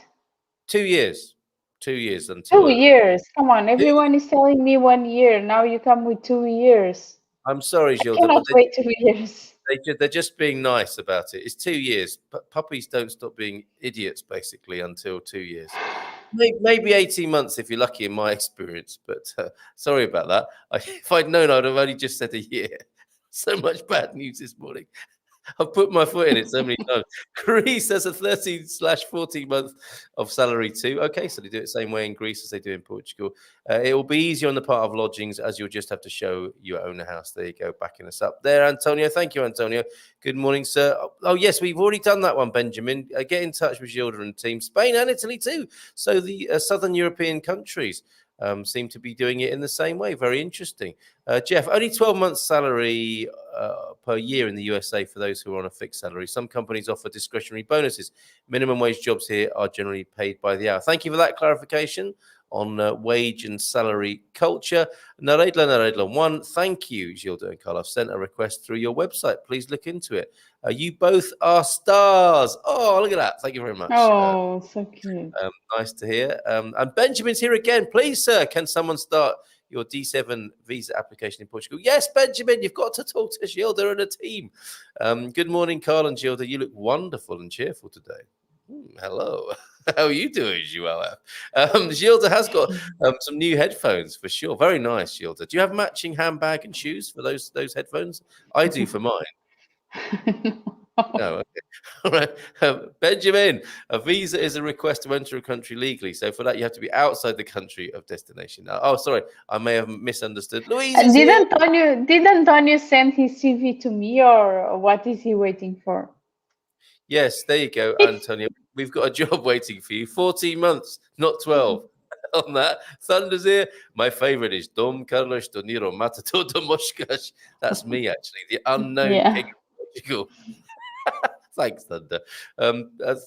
Speaker 1: 2 years. 2 years until
Speaker 2: 2 years. Come on, everyone is telling me 1 year. Now you come with 2 years.
Speaker 1: I'm sorry,
Speaker 2: I
Speaker 1: Gilda,
Speaker 2: cannot
Speaker 1: but
Speaker 2: wait 2 years.
Speaker 1: they're just being nice about it. It's 2 years. Puppies don't stop being idiots, basically, until 2 years. Maybe 18 months if you're lucky, in my experience. But sorry about that. If I'd known, I'd have only just said a year. So much bad news this morning. I've put my foot in it so many times. Greece has a 13/14 month of salary too. Okay, so they do it the same way in Greece as they do in Portugal. It will be easier on the part of lodgings, as you'll just have to show you own a house. There you go, backing us up there, Antonio. Thank you, Antonio. Good morning, sir. Oh yes, we've already done that one, Benjamin. Get in touch with Gilda and team. Spain and Italy too. So the southern European countries seem to be doing it in the same way. Very interesting. Jeff, only 12 months salary per year in the USA for those who are on a fixed salary. Some companies offer discretionary bonuses. Minimum wage jobs here are generally paid by the hour. Thank you for that clarification on wage and salary culture. Naredla 1, thank you, Gilda and Carl. I've sent a request through your website. Please look into it. You both are stars. Oh, look at that. Thank you very much.
Speaker 2: Oh, so cute.
Speaker 1: Nice to hear. And Benjamin's here again. Please, sir, can someone start your D7 visa application in Portugal? Yes, Benjamin, you've got to talk to Gilda and a team. Good morning, Carl and Gilda. You look wonderful and cheerful today. Hello. How are you doing, Joelle? Gilda has got some new headphones for sure. Very nice, Gilda. Do you have matching handbag and shoes for those headphones? I do for mine. No, okay. All right. Benjamin, a visa is a request to enter a country legally. So for that, you have to be outside the country of destination. Oh, sorry. I may have misunderstood. Louise is
Speaker 2: Did
Speaker 1: here.
Speaker 2: Antonio send his CV to me, or what is he waiting for?
Speaker 1: Yes, there you go, Antonio. We've got a job waiting for you. 14 months, not 12. On that, Thunder's here. My favorite is Dom Carlos Doniro Matato Domoshkash. That's me, actually, the unknown king of Portugal. Thanks, Thunder.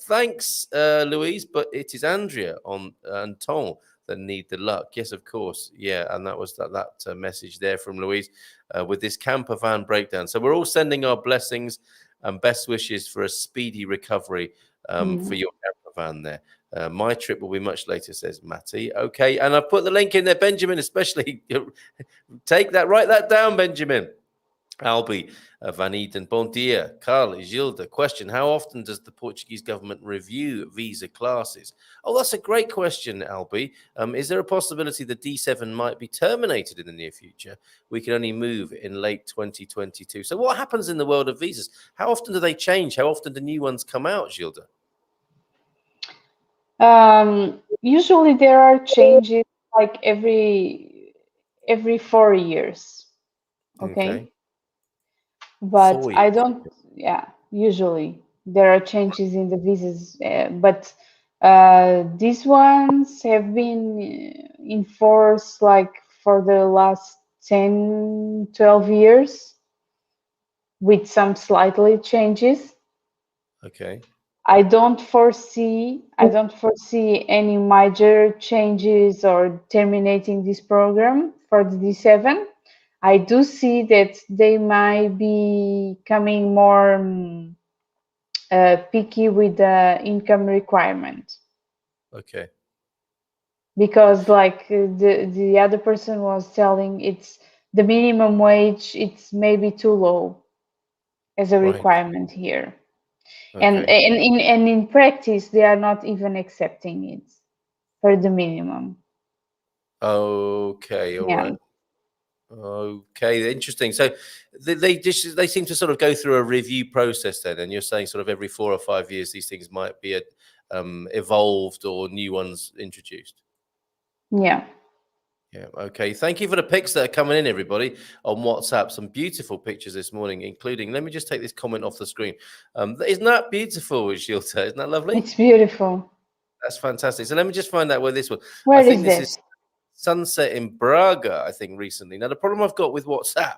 Speaker 1: Thanks, Louise, but it is Andrea and Tom that need the luck. Yes, of course. Yeah, and that was that message there from Louise with this camper van breakdown. So we're all sending our blessings and best wishes for a speedy recovery for your camper van there. My trip will be much later, says Matty. Okay, and I've put the link in there, Benjamin, especially. Write that down, Benjamin. Albi, Van Eden, bon dia. Carl, Gilda, question, how often does the Portuguese government review visa classes? Oh, that's a great question, Albi. Is there a possibility the D7 might be terminated in the near future? We can only move in late 2022. So what happens in the world of visas? How often do they change? How often do new ones come out, Gilda?
Speaker 2: Usually there are changes like every 4 years. Okay. But I don't, usually there are changes in the visas, but these ones have been in force like for the last 10, 12 years with some slightly changes.
Speaker 1: Okay.
Speaker 2: I don't foresee any major changes or terminating this program for the D7. I do see that they might be coming more picky with the income requirement.
Speaker 1: Okay.
Speaker 2: Because like the other person was telling, it's the minimum wage, it's maybe too low as a requirement here. Okay. And in practice, they are not even accepting it for the minimum.
Speaker 1: Okay, all right. Okay, interesting. So they seem to sort of go through a review process then, and you're saying sort of every 4 or 5 years these things might be evolved or new ones introduced.
Speaker 2: Yeah.
Speaker 1: Yeah. Okay. Thank you for the pics that are coming in, everybody, on WhatsApp. Some beautiful pictures this morning, including. Let me just take this comment off the screen. Isn't that beautiful, Gilda? Isn't that lovely?
Speaker 2: It's beautiful.
Speaker 1: That's fantastic. So let me just find out where this one.
Speaker 2: Where is this?
Speaker 1: Sunset in Braga, I think, recently. Now, the problem I've got with WhatsApp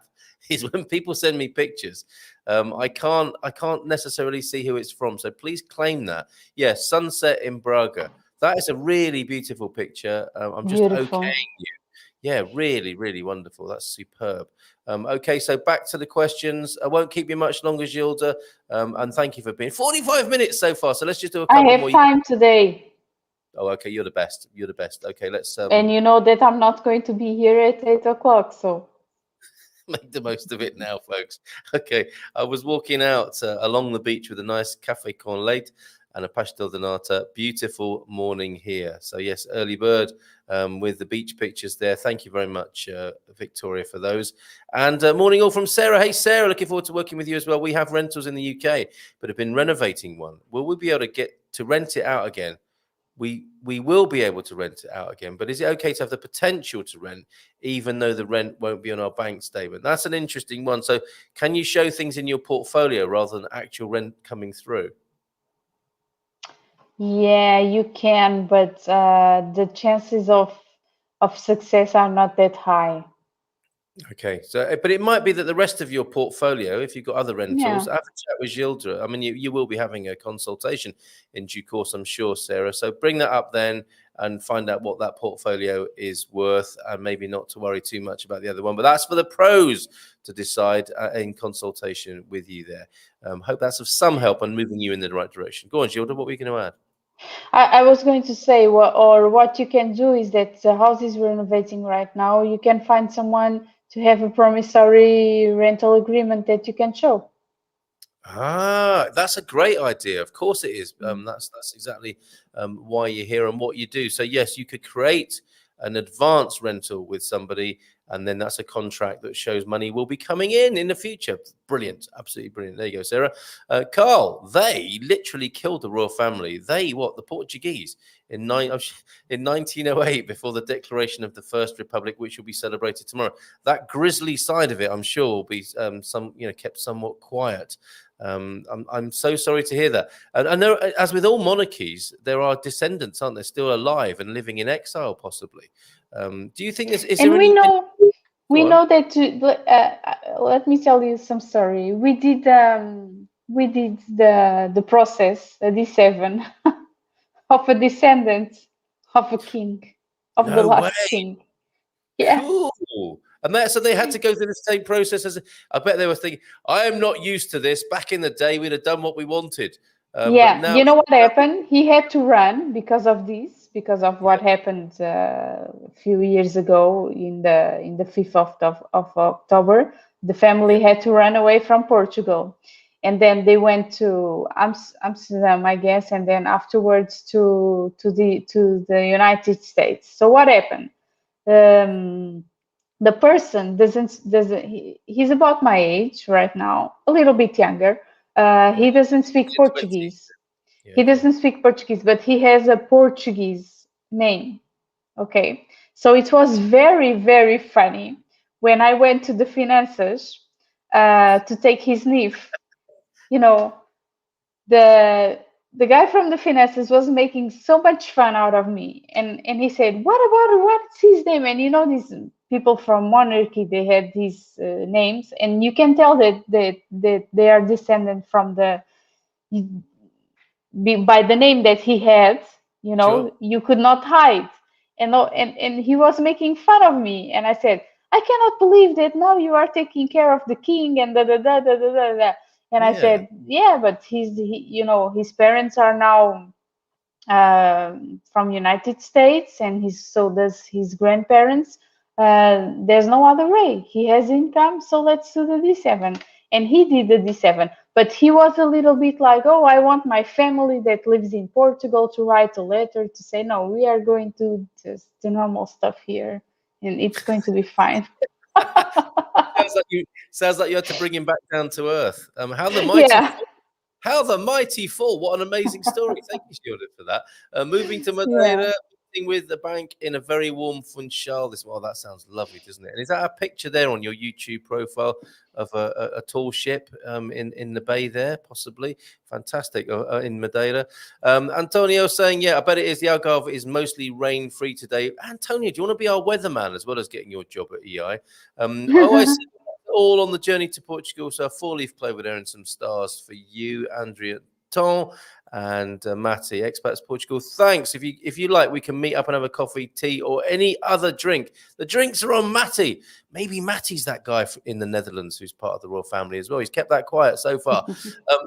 Speaker 1: is when people send me pictures, I can't necessarily see who it's from. So please claim that. Yeah, sunset in Braga. That is a really beautiful picture. I'm just okaying you. Yeah, really, really wonderful. That's superb. Okay, so back to the questions. I won't keep you much longer, Gilda. And thank you for being 45 minutes so far. So let's just do a couple more.
Speaker 2: I have time today.
Speaker 1: Oh, okay. You're the best. You're the best. Okay, let's.
Speaker 2: And you know that I'm not going to be here at 8 o'clock, so.
Speaker 1: Make the most of it now, folks. Okay, I was walking out along the beach with a nice café con leite and a pastel de nata. Beautiful morning here. So yes, early bird with the beach pictures there. Thank you very much, Victoria, for those. And morning all from Sarah. Hey, Sarah, looking forward to working with you as well. We have rentals in the UK, but have been renovating one. Will we be able to get to rent it out again? We will be able to rent it out again, but is it okay to have the potential to rent, even though the rent won't be on our bank statement? That's an interesting one. So can you show things in your portfolio rather than actual rent coming through?
Speaker 2: Yeah, you can, but the chances of success are not that high.
Speaker 1: Okay, so but it might be that the rest of your portfolio, if you've got other rentals,
Speaker 2: Yeah.
Speaker 1: have a chat with Gilda. I mean, you will be having a consultation in due course, I'm sure, Sarah. So bring that up then and find out what that portfolio is worth, and maybe not to worry too much about the other one. But that's for the pros to decide in consultation with you there. Hope that's of some help on moving you in the right direction. Go on, Gilda, what were you going to add?
Speaker 2: I was going to say, what you can do is that the house is renovating right now. You can find someone to have a promissory rental agreement that you can show.
Speaker 1: Ah, that's a great idea. Of course it is. That's exactly why you're here and what you do. So yes, you could create an advance rental with somebody, and then that's a contract that shows money will be coming in the future. Brilliant, absolutely brilliant. There you go, Sarah. Carl, they literally killed the royal family. They the Portuguese in 1908, before the declaration of the First Republic, which will be celebrated tomorrow. That grisly side of it, I'm sure, will be kept somewhat quiet. I'm so sorry to hear that. And there, as with all monarchies, there are descendants, aren't there, still alive and living in exile, possibly. Do you think this is
Speaker 2: And
Speaker 1: there
Speaker 2: we
Speaker 1: any?
Speaker 2: know
Speaker 1: Go on.
Speaker 2: that. Let me tell you some story. We did the process, a D7 of a descendant of a king, of the
Speaker 1: No way.
Speaker 2: last king. Yeah.
Speaker 1: Cool. And so they had to go through the same process as. I bet they were thinking, I am not used to this. Back in the day, we'd have done what we wanted. But
Speaker 2: Yeah,
Speaker 1: now,
Speaker 2: you know what happened? He had to run because of this, because of what happened a few years ago in the 5th of October. The family had to run away from Portugal, and then they went to Amsterdam, I guess, and then afterwards to the United States. So what happened? The person doesn't he's about my age right now, a little bit younger. He doesn't speak
Speaker 1: you're 20.
Speaker 2: Portuguese.
Speaker 1: Yeah,
Speaker 2: He
Speaker 1: okay.
Speaker 2: doesn't speak Portuguese, but he has a Portuguese name. Okay. So it was very, very funny when I went to the finances to take his NIF. You know, the guy from the finances was making so much fun out of me, and he said, what's his name? And you know, these people from monarchy, they had these names, and you can tell that they are descendant from by the name that he had. You know,
Speaker 1: Sure.
Speaker 2: you could not hide. And he was making fun of me, and I said, I cannot believe that now you are taking care of the king and da da da da da da da. And I
Speaker 1: Yeah.
Speaker 2: said, yeah, but his parents are now from United States, and so does his grandparents. There's no other way. He has income, so let's do the D7. And he did the D7, but he was a little bit like, oh, I want my family that lives in Portugal to write a letter to say, no, we are going to just the normal stuff here, and it's going to be fine.
Speaker 1: Sounds like you had to bring him back down to earth. How the mighty
Speaker 2: Yeah,
Speaker 1: How the mighty fall. What an amazing story. Thank you, Gilda, for that. Moving to
Speaker 2: yeah.
Speaker 1: Madeira, meeting with the bank in a very warm Funchal. Well, that sounds lovely, doesn't it? And is that a picture there on your YouTube profile of a tall ship in the bay there, possibly? Fantastic. In Madeira. Antonio saying, yeah, I bet it is. The Algarve is mostly rain-free today. Antonio, do you want to be our weatherman as well as getting your job at EI? I see all on the journey to Portugal. So a 4-leaf clover there and some stars for you, Andrea. and Matty, Expats Portugal. Thanks. If you like, we can meet up and have a coffee, tea, or any other drink. The drinks are on Matty. Maybe Matty's that guy in the Netherlands who's part of the royal family as well. He's kept that quiet so far.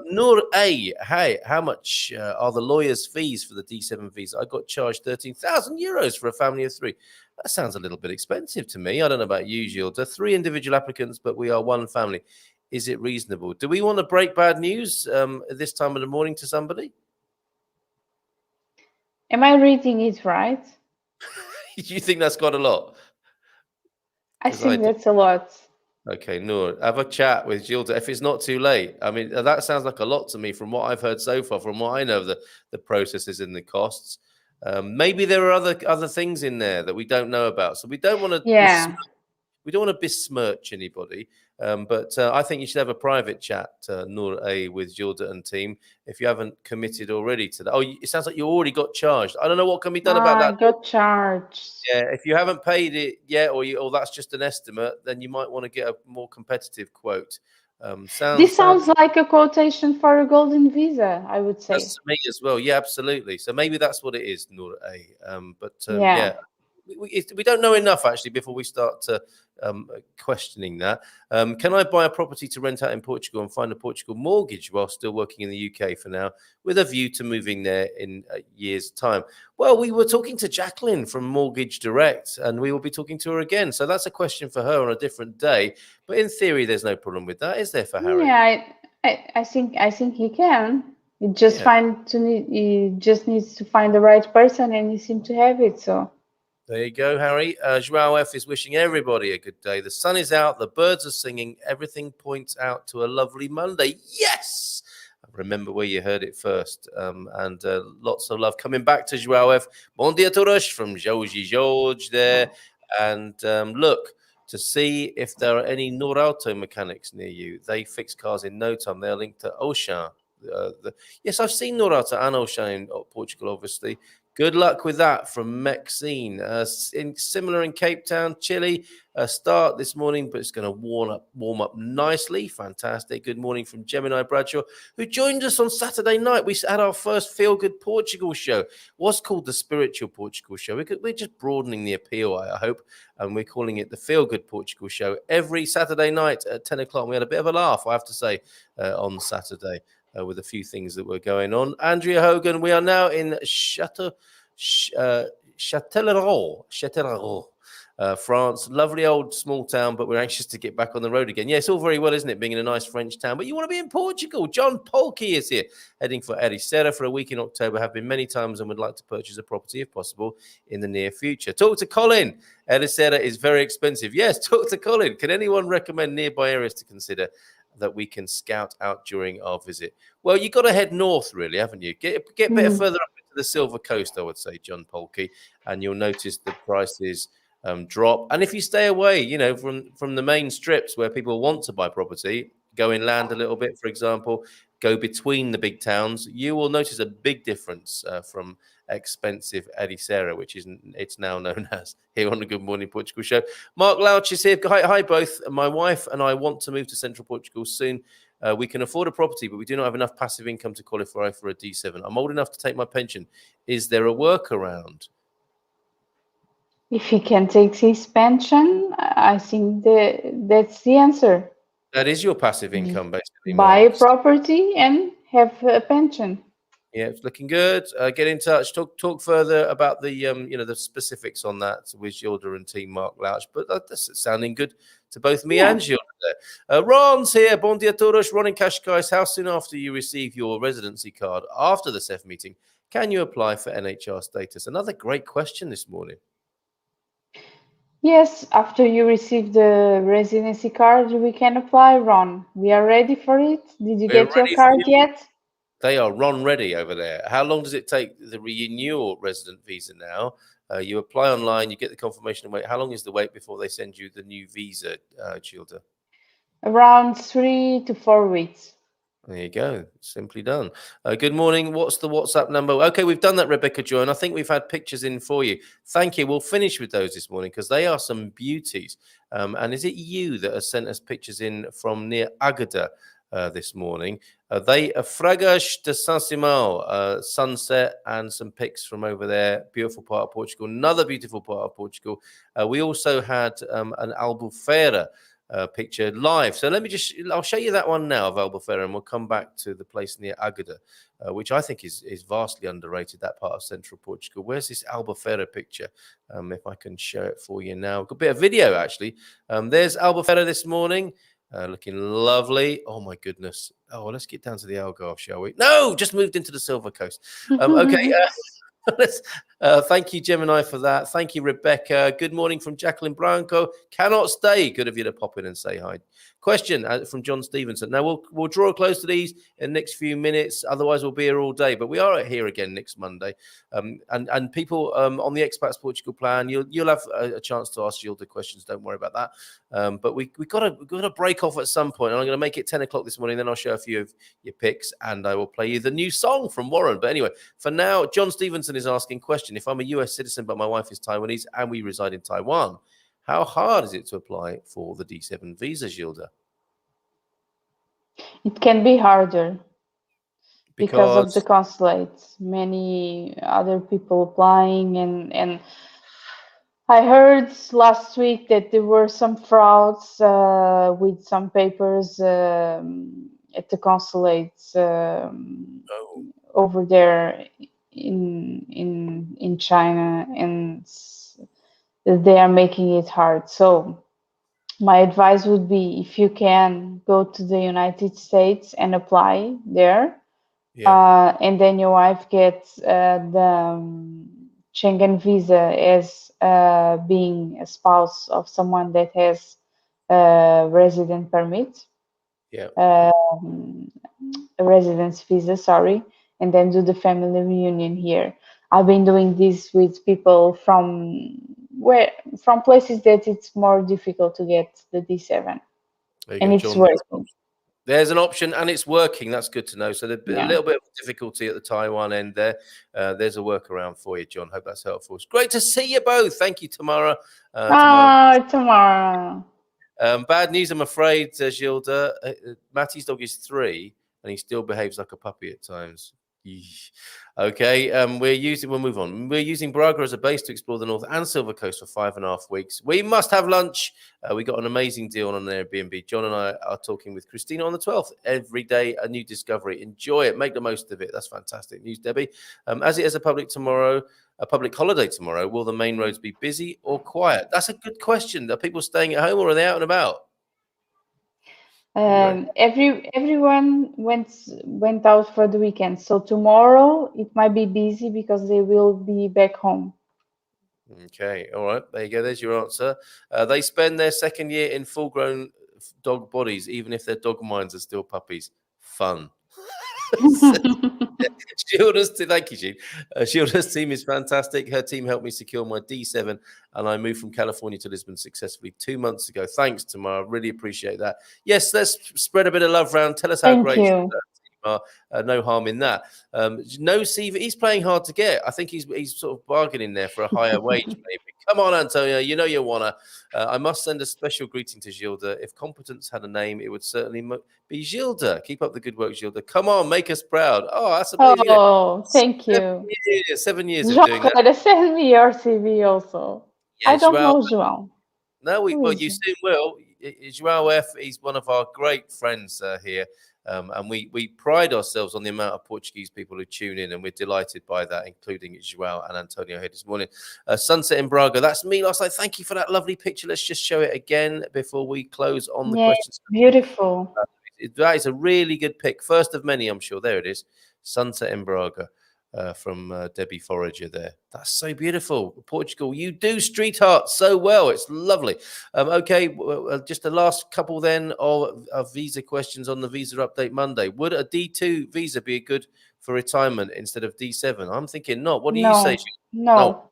Speaker 1: Noor A, hey, how much are the lawyers' fees for the D7 visa? I got charged 13,000 euros for a family of 3. That sounds a little bit expensive to me. I don't know about you, Gilda. 3 individual applicants, but we are one family. Is it reasonable? Do we want to break bad news at this time of the morning to somebody?
Speaker 2: Am I reading it right?
Speaker 1: You think that's got a lot?
Speaker 2: I think that's a lot.
Speaker 1: Okay, Noor, have a chat with Gilda if it's not too late. I mean, that sounds like a lot to me from what I've heard so far, from what I know of the processes and the costs. Maybe there are other things in there that we don't know about. So we don't want to we don't want to besmirch anybody, but I think you should have a private chat, Noor A, with Gilda and team, if you haven't committed already to that. Oh, it sounds like you already got charged. I don't know what can be done about that.
Speaker 2: I got charged.
Speaker 1: Yeah, if you haven't paid it yet, or that's just an estimate, then you might want to get a more competitive quote.
Speaker 2: This sounds like a quotation for a golden visa, I would say.
Speaker 1: That's to me as well. Yeah, absolutely. So maybe that's what it is, Noor A.
Speaker 2: Yeah.
Speaker 1: We don't know enough actually before we start questioning that. Can I buy a property to rent out in Portugal and find a Portugal mortgage while still working in the UK for now, with a view to moving there in a year's time? Well, we were talking to Jacqueline from Mortgage Direct, and we will be talking to her again. So that's a question for her on a different day. But in theory, there's no problem with that, is there, for Harry?
Speaker 2: Yeah, I think he can. He just needs to find the right person, and he seems to have it. So.
Speaker 1: There you go, Harry. Joao F is wishing everybody a good day. The sun is out, the birds are singing, everything points out to a lovely Monday. Yes! Remember where you heard it first. And lots of love coming back to Joao F. Bon dia todos from George there. And look, to see if there are any Norauto mechanics near you. They fix cars in no time. They're linked to Auchan. Yes, I've seen Norauto and Auchan in Portugal, obviously. Good luck with that from Maxine. Similar in Cape Town, Chile. Start this morning, but it's going to warm up nicely. Fantastic. Good morning from Gemini Bradshaw, who joined us on Saturday night. We had our first Feel Good Portugal show. What's called the Spiritual Portugal Show. We're just broadening the appeal, I hope, and we're calling it the Feel Good Portugal Show every Saturday night at 10 o'clock. We had a bit of a laugh, I have to say, on Saturday. With a few things that were going on. Andrea Hogan, we are now in Châtellerault, France. Lovely old small town, but we're anxious to get back on the road again. Yeah, it's all very well, isn't it, being in a nice French town, but you want to be in Portugal. John Polkey is here, heading for Ericeira for a week in October. Have been many times and would like to purchase a property, if possible, in the near future. Talk to Colin. Ericeira is very expensive. Yes, talk to Colin. Can anyone recommend nearby areas to consider that we can scout out during our visit? Well, you've got to head north, really, haven't you? Get a bit further up into the Silver Coast, I would say, John Polkey, and you'll notice the prices drop. And if you stay away, from the main strips where people want to buy property, go inland a little bit, for example, go between the big towns, you will notice a big difference from expensive Ericeira, which it's now known as, here on the Good Morning Portugal show. Mark Louch is here. Hi both. My wife and I want to move to central Portugal soon. We can afford a property, but we do not have enough passive income to qualify for a D7. I'm old enough to take my pension. Is there a workaround?
Speaker 2: If he can take his pension, I think that's the answer.
Speaker 1: That is your passive income, basically.
Speaker 2: Buy a property and have a pension.
Speaker 1: Yeah, it's looking good. Get in touch. Talk further about the specifics on that with Gilda and team Mark Louch. But that's sounding good to both me and Gilda there. Ron's here. Bon dia todos. Ron in Cascais. How soon after you receive your residency card after the CEF meeting can you apply for NHR status? Another great question this morning.
Speaker 2: Yes, after you receive the residency card, we can apply, Ron. We are ready for it. Did you get your card yet?
Speaker 1: They are Ron ready over there. How long does it take the renewal resident visa now? You apply online, you get the confirmation and wait. How long is the wait before they send you the new visa, Gilda?
Speaker 2: Around 3 to 4 weeks.
Speaker 1: There you go. Simply done. Good morning. What's the WhatsApp number? Okay, we've done that, Rebecca Joy, and I think we've had pictures in for you. Thank you. We'll finish with those this morning because they are some beauties. And is it you that has sent us pictures in from near Agada? this morning. They Fragas de São Simão, sunset, and some pics from over there. Beautiful part of Portugal. Another beautiful part of Portugal. We also had an Albufeira picture live. So I'll show you that one now of Albufeira, and we'll come back to the place near Agada, which I think is vastly underrated, that part of central Portugal. Where's this Albufeira picture? If I can show it for you now. Got a bit of video, actually. There's Albufeira this morning. Looking lovely. Oh, my goodness. Oh, let's get down to the Algarve, shall we? No, just moved into the Silver Coast. Okay. Thank you, Gemini, for that. Thank you, Rebecca. Good morning from Jacqueline Branco. Cannot stay. Good of you to pop in and say hi. Question from John Stevenson. Now, we'll draw close to these in the next few minutes. Otherwise, we'll be here all day. But we are here again next Monday. And people on the Expats Portugal plan, you'll have a chance to ask Gilda questions. Don't worry about that. But we got to break off at some point. And I'm going to make it 10 o'clock this morning. Then I'll show a few of your picks. And I will play you the new song from Warren. But anyway, for now, John Stevenson is asking question. If I'm a US citizen, but my wife is Taiwanese and we reside in Taiwan, how hard is it to apply for the D7 visa, Gilda?
Speaker 2: It can be harder because of the consulates. Many other people applying, and I heard last week that there were some frauds with some papers at the consulates over there in China, and they are making it hard. So my advice would be, if you can, go to the United States and apply there. And then your wife gets the Schengen visa as being a spouse of someone that has a resident permit, a residence visa, sorry, and then do the family reunion here. I've been doing this with people from places that it's more difficult to get the D7, and it's working.
Speaker 1: There's an option, and it's working. That's good to know. So there's a little bit of difficulty at the Taiwan end there. There's a workaround for you, John. Hope that's helpful. It's great to see you both. Thank you, Tamara.
Speaker 2: Tamara.
Speaker 1: Bad news, I'm afraid, Gilda. Matty's dog is 3, and he still behaves like a puppy at times. Okay, we'll move on. We're using Braga as a base to explore the North and Silver Coast for 5.5 weeks. We must have lunch. We got an amazing deal on an Airbnb. John and I are talking with Christina on the 12th. Every day, a new discovery. Enjoy it. Make the most of it. That's fantastic news, Debbie. As it is a public holiday tomorrow, will the main roads be busy or quiet? That's a good question. Are people staying at home, or are they out and about?
Speaker 2: Everyone went out for the weekend, so tomorrow it might be busy because they will be back home.
Speaker 1: Okay, all right, there you go. There's your answer. They spend their second year in full-grown dog bodies, even if their dog minds are still puppies. Fun. Thank you, Jean. Gilda's team is fantastic. Her team helped me secure my D7, and I moved from California to Lisbon successfully 2 months ago. Thanks, Tamara. Really appreciate that. Yes, let's spread a bit of love around. Tell us how great you are. No harm in that. No CV. He's playing hard to get. I think he's sort of bargaining there for a higher wage, maybe. Come on, Antonio. You know you wanna. I must send a special greeting to Gilda. If competence had a name, it would certainly be Gilda. Keep up the good work, Gilda. Come on, make us proud. Oh, that's amazing.
Speaker 2: Oh, thank you.
Speaker 1: 7 years of
Speaker 2: João,
Speaker 1: doing that.
Speaker 2: send me your CV also. Yeah, I don't know João.
Speaker 1: No, you soon will. João F. He's one of our great friends here. And we pride ourselves on the amount of Portuguese people who tune in, and we're delighted by that, including João and Antonio here this morning. Sunset in Braga. That's me last night. Thank you for that lovely picture. Let's just show it again before we close on the questions.
Speaker 2: Beautiful.
Speaker 1: That is a really good pic. First of many, I'm sure. There it is. Sunset in Braga. From Debbie Forager there. That's so beautiful. Portugal, you do street art so well. It's lovely. Okay, just the last couple then of visa questions on the Visa Update Monday. Would a D2 visa be good for retirement instead of D7? I'm thinking not. What do you say?
Speaker 2: No.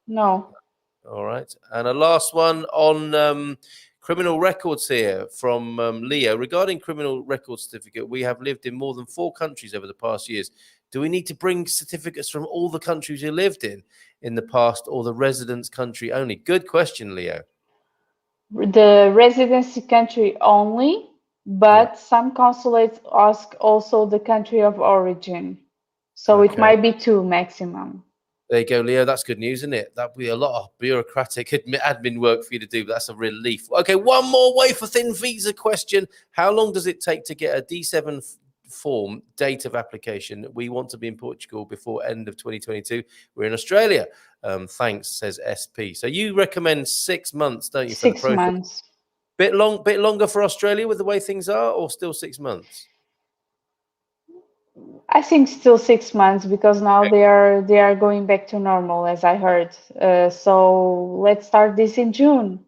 Speaker 1: All right. And a last one on criminal records here from Leo. Regarding criminal record certificate, we have lived in more than 4 countries over the past years. Do we need to bring certificates from all the countries you lived in the past, or the residence country only? Good question, Leo.
Speaker 2: The residency country only, but some consulates ask also the country of origin. So it
Speaker 1: Okay.
Speaker 2: might be 2 maximum.
Speaker 1: There you go, Leo. That's good news, isn't it? That'd be a lot of bureaucratic admin work for you to do, but that's a relief. Okay, one more wafer-thin visa question. How long does it take to get a D7 form date of application? We want to be in Portugal before end of 2022. We're in Australia. Thanks, says SP. So you recommend 6 months, don't you, for the
Speaker 2: 6
Speaker 1: process?
Speaker 2: months.
Speaker 1: Bit longer for Australia with the way things are, or still 6 months?
Speaker 2: I think still 6 months because now they are going back to normal, as I heard. So let's start this in June.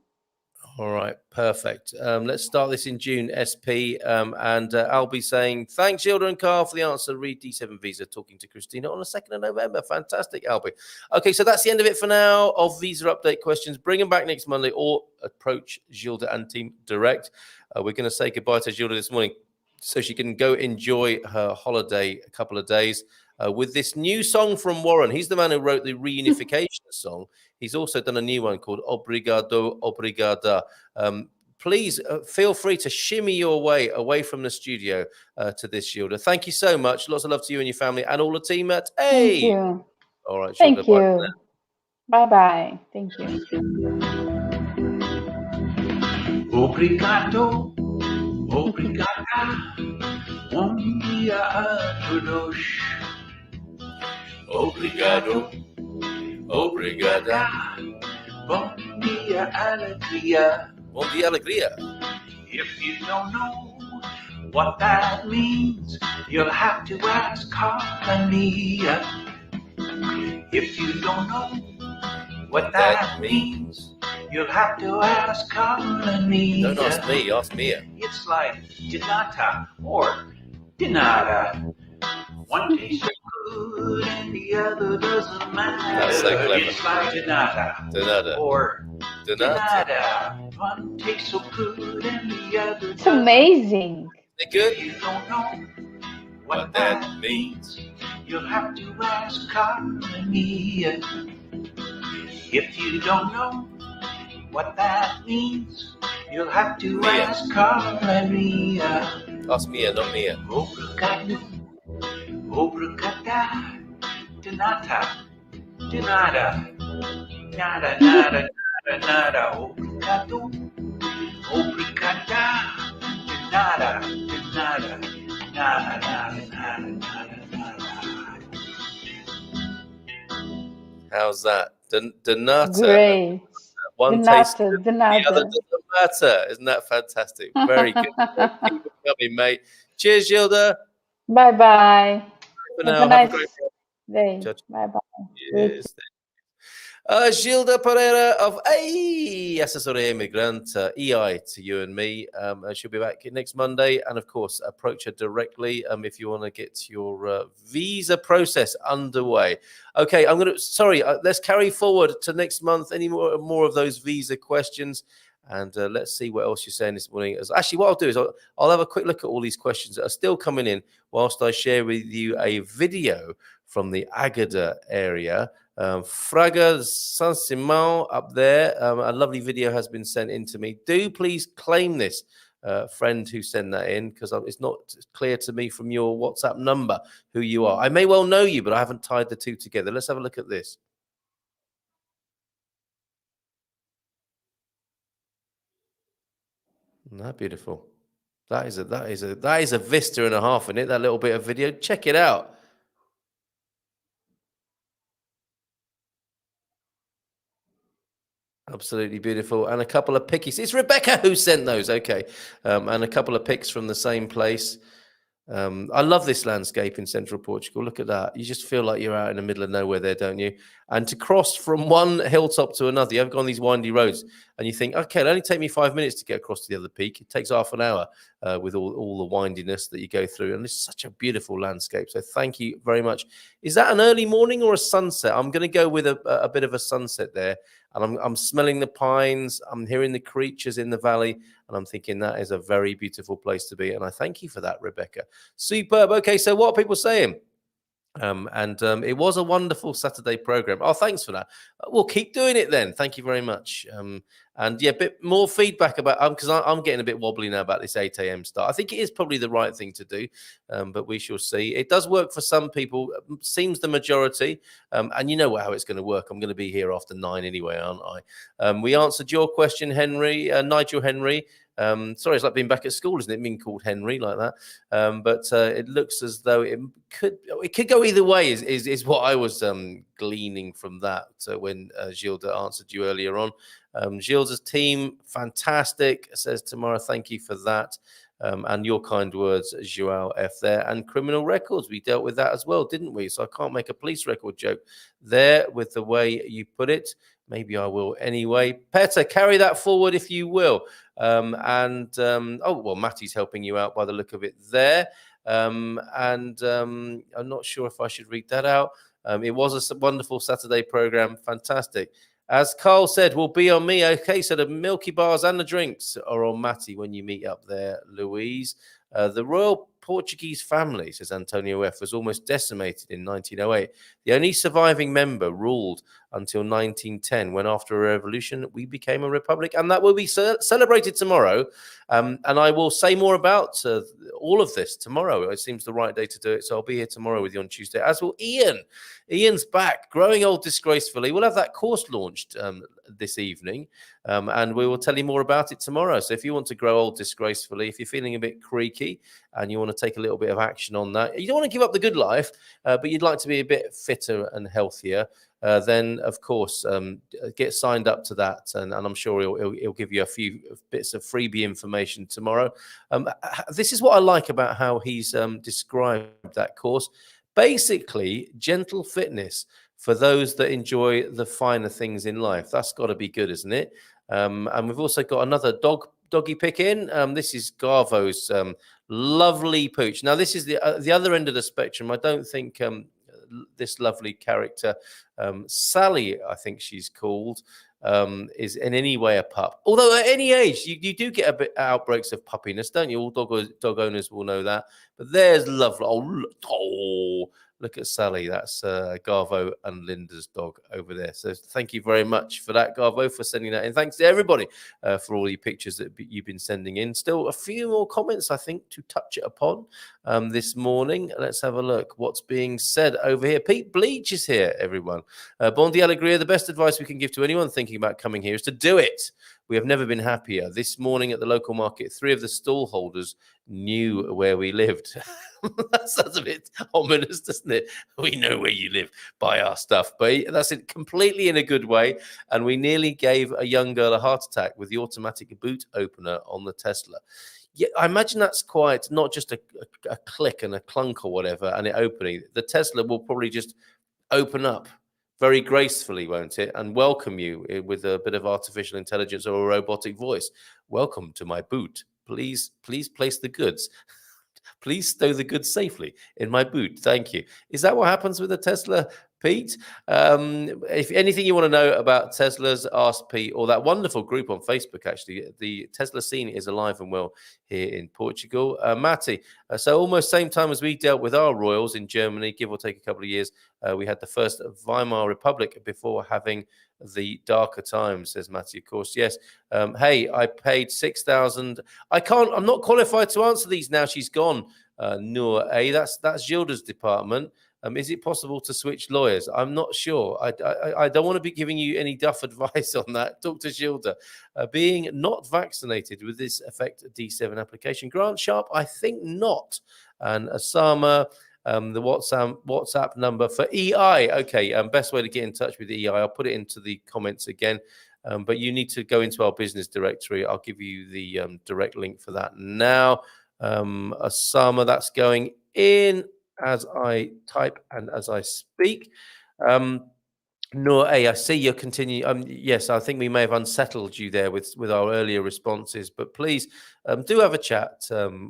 Speaker 1: All right, perfect. Let's start this in June, SP. And I'll be saying, thanks, Gilda and Carl, for the answer. Read D7 visa, talking to Christina on the 2nd of November. Fantastic, Albie. Okay, so that's the end of it for now of visa update questions. Bring them back next Monday or approach Gilda and team direct. We're going to say goodbye to Gilda this morning so she can go enjoy her holiday a couple of days with this new song from Warren. He's the man who wrote the reunification song. He's also done a new one called Obrigado, Obrigada. Please feel free to shimmy your way away from the studio to this, Gilda. Thank you so much. Lots of love to you and your family and all the team at A.
Speaker 2: Thank you.
Speaker 1: All right, Gilda.
Speaker 2: Thank you. Bye-bye. Thank you.
Speaker 3: Obrigado, obrigada, bom dia a todos. Obrigado, obrigada, bom dia alegria.
Speaker 1: Bom dia, alegria.
Speaker 3: If you don't know what that means, you'll have to ask Colony. If you don't know what that means, you'll have to ask Colony.
Speaker 1: Don't ask me, ask Mia.
Speaker 3: It's like dinata or dinada. One tastes so good and the other doesn't matter.
Speaker 1: That's so clever.
Speaker 3: It's like dinata
Speaker 1: Dinada.
Speaker 3: or
Speaker 1: Dinata.
Speaker 3: dinada. One tastes so good and the other
Speaker 2: It's
Speaker 3: doesn't.
Speaker 2: amazing.
Speaker 1: They good?
Speaker 3: If you don't know
Speaker 1: What that means.
Speaker 3: you'll have to ask Colony. If you don't know what that means, you'll have to
Speaker 1: Mia.
Speaker 3: ask Colony.
Speaker 1: Ask Mia, not Mia.
Speaker 3: Obrigado, obrigada, dinata, dinada, nada, nada, nada, nada. Obrigado, obrigada, dinada, dinada, nada, nada, nada, nada, nada.
Speaker 1: How's that? Donata.
Speaker 2: Great.
Speaker 1: One
Speaker 2: The
Speaker 1: taste
Speaker 2: nata,
Speaker 1: good,
Speaker 2: the
Speaker 1: the other
Speaker 2: nata.
Speaker 1: doesn't matter. Isn't that fantastic? Very good. Keep it coming, mate. Cheers, Gilda.
Speaker 2: Bye-bye.
Speaker 1: For
Speaker 2: Have
Speaker 1: now,
Speaker 2: a nice
Speaker 1: great
Speaker 2: day.
Speaker 1: Ciao, ciao.
Speaker 2: Bye-bye.
Speaker 1: Yes. Gilda Pereira of Assessoria Imigrante, EI to you and me. She'll be back next Monday. And of course, approach her directly if you want to get your visa process underway. Okay, let's carry forward to next month. Any more of those visa questions? And let's see what else you're saying this morning. Actually, what I'll do is I'll have a quick look at all these questions that are still coming in whilst I share with you a video from the Agada area. Fraga San Simão up there. A lovely video has been sent in to me. Do please claim this, friend who sent that in, because it's not clear to me from your WhatsApp number who you are. I may well know you, but I haven't tied the two together. Let's have a look at this. Isn't that beautiful? That is a vista and a half in it. That little bit of video. Check it out. Absolutely beautiful. And a couple of pickies. It's Rebecca who sent those. Okay. And a couple of pics from the same place. I love this landscape in central Portugal. Look at that. You just feel like you're out in the middle of nowhere there, don't you? And to cross from one hilltop to another, you've gone these windy roads and you think, okay, it'll only take me 5 minutes to get across to the other peak. It takes half an hour with all the windiness that you go through. And it's such a beautiful landscape. So thank you very much. Is that an early morning or a sunset? I'm going to go with a bit of a sunset there. And I'm smelling the pines. I'm hearing the creatures in the valley. And I'm thinking that is a very beautiful place to be. And I thank you for that, Rebecca. Superb. Okay, so what are people saying? It was a wonderful Saturday program. Oh, thanks for that. We'll keep doing it then. Thank you very much. And yeah, a bit more feedback about because I'm getting a bit wobbly now about this 8 a.m. start. I think it is probably the right thing to do, but we shall see. It does work for some people. Seems the majority. And you know how it's going to work. I'm going to be here after 9 anyway, aren't I? We answered your question, Henry, Nigel Henry. Sorry, it's like being back at school, isn't it? Being called Henry like that. But it looks as though it could go either way. Is what I was gleaning from that when Gilda answered you earlier on. Gilda's team, fantastic. Says tomorrow. Thank you for that. And your kind words, Joao F. there. And criminal records, we dealt with that as well, didn't we? So I can't make a police record joke there with the way you put it. Maybe I will anyway. Petter, carry that forward if you will. Oh, well, Matty's helping you out by the look of it there. I'm not sure if I should read that out. It was a wonderful Saturday program. Fantastic. As Carl said, will be on me. Okay, so the Milky Bars and the drinks are on Matty when you meet up there, Louise. The Royal Portuguese family, says Antonio F., was almost decimated in 1908. The only surviving member ruled until 1910, when after a revolution, we became a republic. And that will be celebrated tomorrow. And I will say more about all of this tomorrow. It seems the right day to do it. So I'll be here tomorrow with you on Tuesday, as will Ian. Ian's back, Growing Old Disgracefully. We'll have that course launched this evening. And we will tell you more about it tomorrow. So if you want to grow old disgracefully, if you're feeling a bit creaky and you want to take a little bit of action on that, you don't want to give up the good life, but you'd like to be a bit fitter and healthier, then of course get signed up to that, and I'm sure he'll give you a few bits of freebie information tomorrow. This is what I like about how he's described that course. Basically, gentle fitness for those that enjoy the finer things in life. That's got to be good, isn't it? And we've also got another doggy pick in. This is Garvo's lovely pooch. Now, this is the other end of the spectrum. I don't think this lovely character, Sally, I think she's called, is in any way a pup. Although at any age, you do get a bit outbreaks of puppiness, don't you? All dog owners will know that. But there's lovely. Oh, look at Sally. That's Garvo and Linda's dog over there. So thank you very much for that, Garvo, for sending that in. Thanks to everybody for all your pictures that you've been sending in. Still a few more comments, I think, to touch it upon this morning. Let's have a look. What's being said over here? Pete Bleach is here, everyone. Bon dia alegria. The best advice we can give to anyone thinking about coming here is to do it. We have never been happier. This morning at the local market, 3 of the stall holders knew where we lived. That sounds a bit ominous, doesn't it? We know where you live, buy our stuff. But that's it completely in a good way. And we nearly gave a young girl a heart attack with the automatic boot opener on the Tesla. Yeah, I imagine that's quite not just a click and a clunk or whatever, and it opening. The Tesla will probably just open up very gracefully, won't it? And welcome you with a bit of artificial intelligence or a robotic voice. Welcome to my boot. Please place the goods. Please stow the goods safely in my boot. Thank you. Is that what happens with a Tesla, Pete? If anything you want to know about Teslas, ask Pete, or that wonderful group on Facebook, actually. The Tesla scene is alive and well here in Portugal. Matty, so almost same time as we dealt with our royals in Germany, give or take a couple of years, we had the first Weimar Republic before having the darker times, says Matty, of course. Yes. Hey, I paid 6,000. I'm not qualified to answer these now. She's gone. Noor, hey, that's Gilda's department. Is it possible to switch lawyers? I'm not sure. I don't want to be giving you any duff advice on that. Talk to Gilda. Being not vaccinated, with this affect D7 application? Grant Sharp, I think not. And Osama, the WhatsApp number for EI. Okay, best way to get in touch with EI. I'll put it into the comments again. But you need to go into our business directory. I'll give you the direct link for that now. Osama, that's going in as I type and as I speak. No, I see you continue. Yes, I think we may have unsettled you there with our earlier responses, but please do have a chat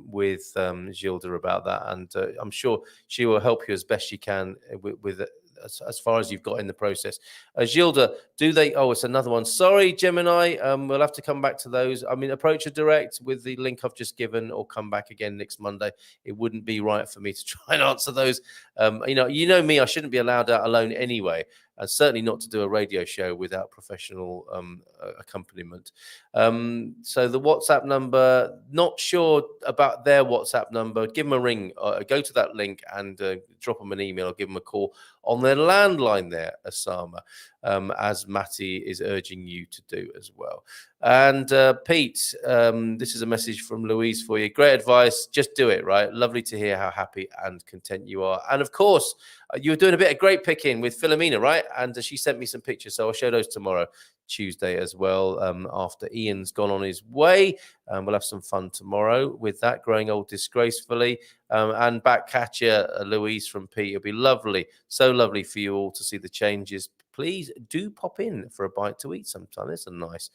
Speaker 1: with Gilda about that, and I'm sure she will help you as best she can with as far as you've got in the process. Gilda, do they? Oh, it's another one. Sorry, Gemini. We'll have to come back to those. I mean, approach a direct with the link I've just given, or come back again next Monday. It wouldn't be right for me to try and answer those. You know me. I shouldn't be allowed out alone anyway. And certainly not to do a radio show without professional accompaniment. So the WhatsApp number, not sure about their WhatsApp number. Give them a ring. Go to that link and drop them an email or give them a call on their landline there, Osama, as Matty is urging you to do as well. And Pete, this is a message from Louise for you. Great advice. Just do it, right? Lovely to hear how happy and content you are. And of course, you were doing a bit of great picking with Philomena, right? And she sent me some pictures, so I'll show those tomorrow, Tuesday as well, after Ian's gone on his way. We'll have some fun tomorrow with that, growing old disgracefully. And back catcher, Louise from Pete. It'll be lovely, so lovely for you all to see the changes. Please do pop in for a bite to eat sometime. It's a nice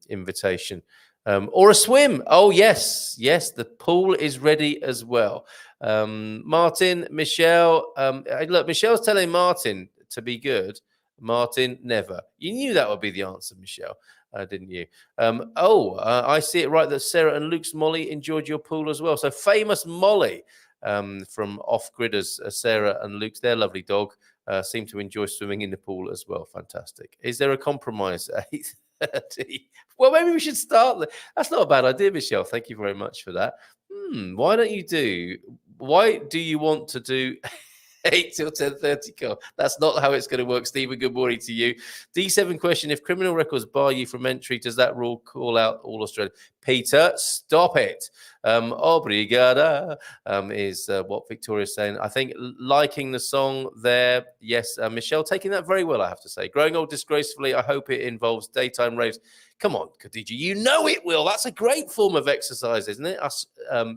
Speaker 1: invitation. Or a swim. Oh, yes. Yes, the pool is ready as well. Martin, Michelle. Look, Michelle's telling Martin to be good. Martin, never. You knew that would be the answer, Michelle, didn't you? I see it right that Sarah and Luke's Molly enjoyed your pool as well. So famous Molly from Off-Gridders, Sarah and Luke's, their lovely dog, seem to enjoy swimming in the pool as well. Fantastic. Is there a compromise? 8:30. Well, maybe we should start. That's not a bad idea, Michelle. Thank you very much for that. Why do you want to do 8 till 10:30, Carl? That's not how it's going to work. Stephen, good morning to you. D7 question: if criminal records bar you from entry, does that rule call out all Australia? Peter, stop it. Obrigada is what Victoria's saying. I think liking the song there. Yes, Michelle taking that very well, I have to say. Growing old disgracefully. I hope it involves daytime raves. Come on, Khadija, you know it will. That's a great form of exercise, isn't it? Us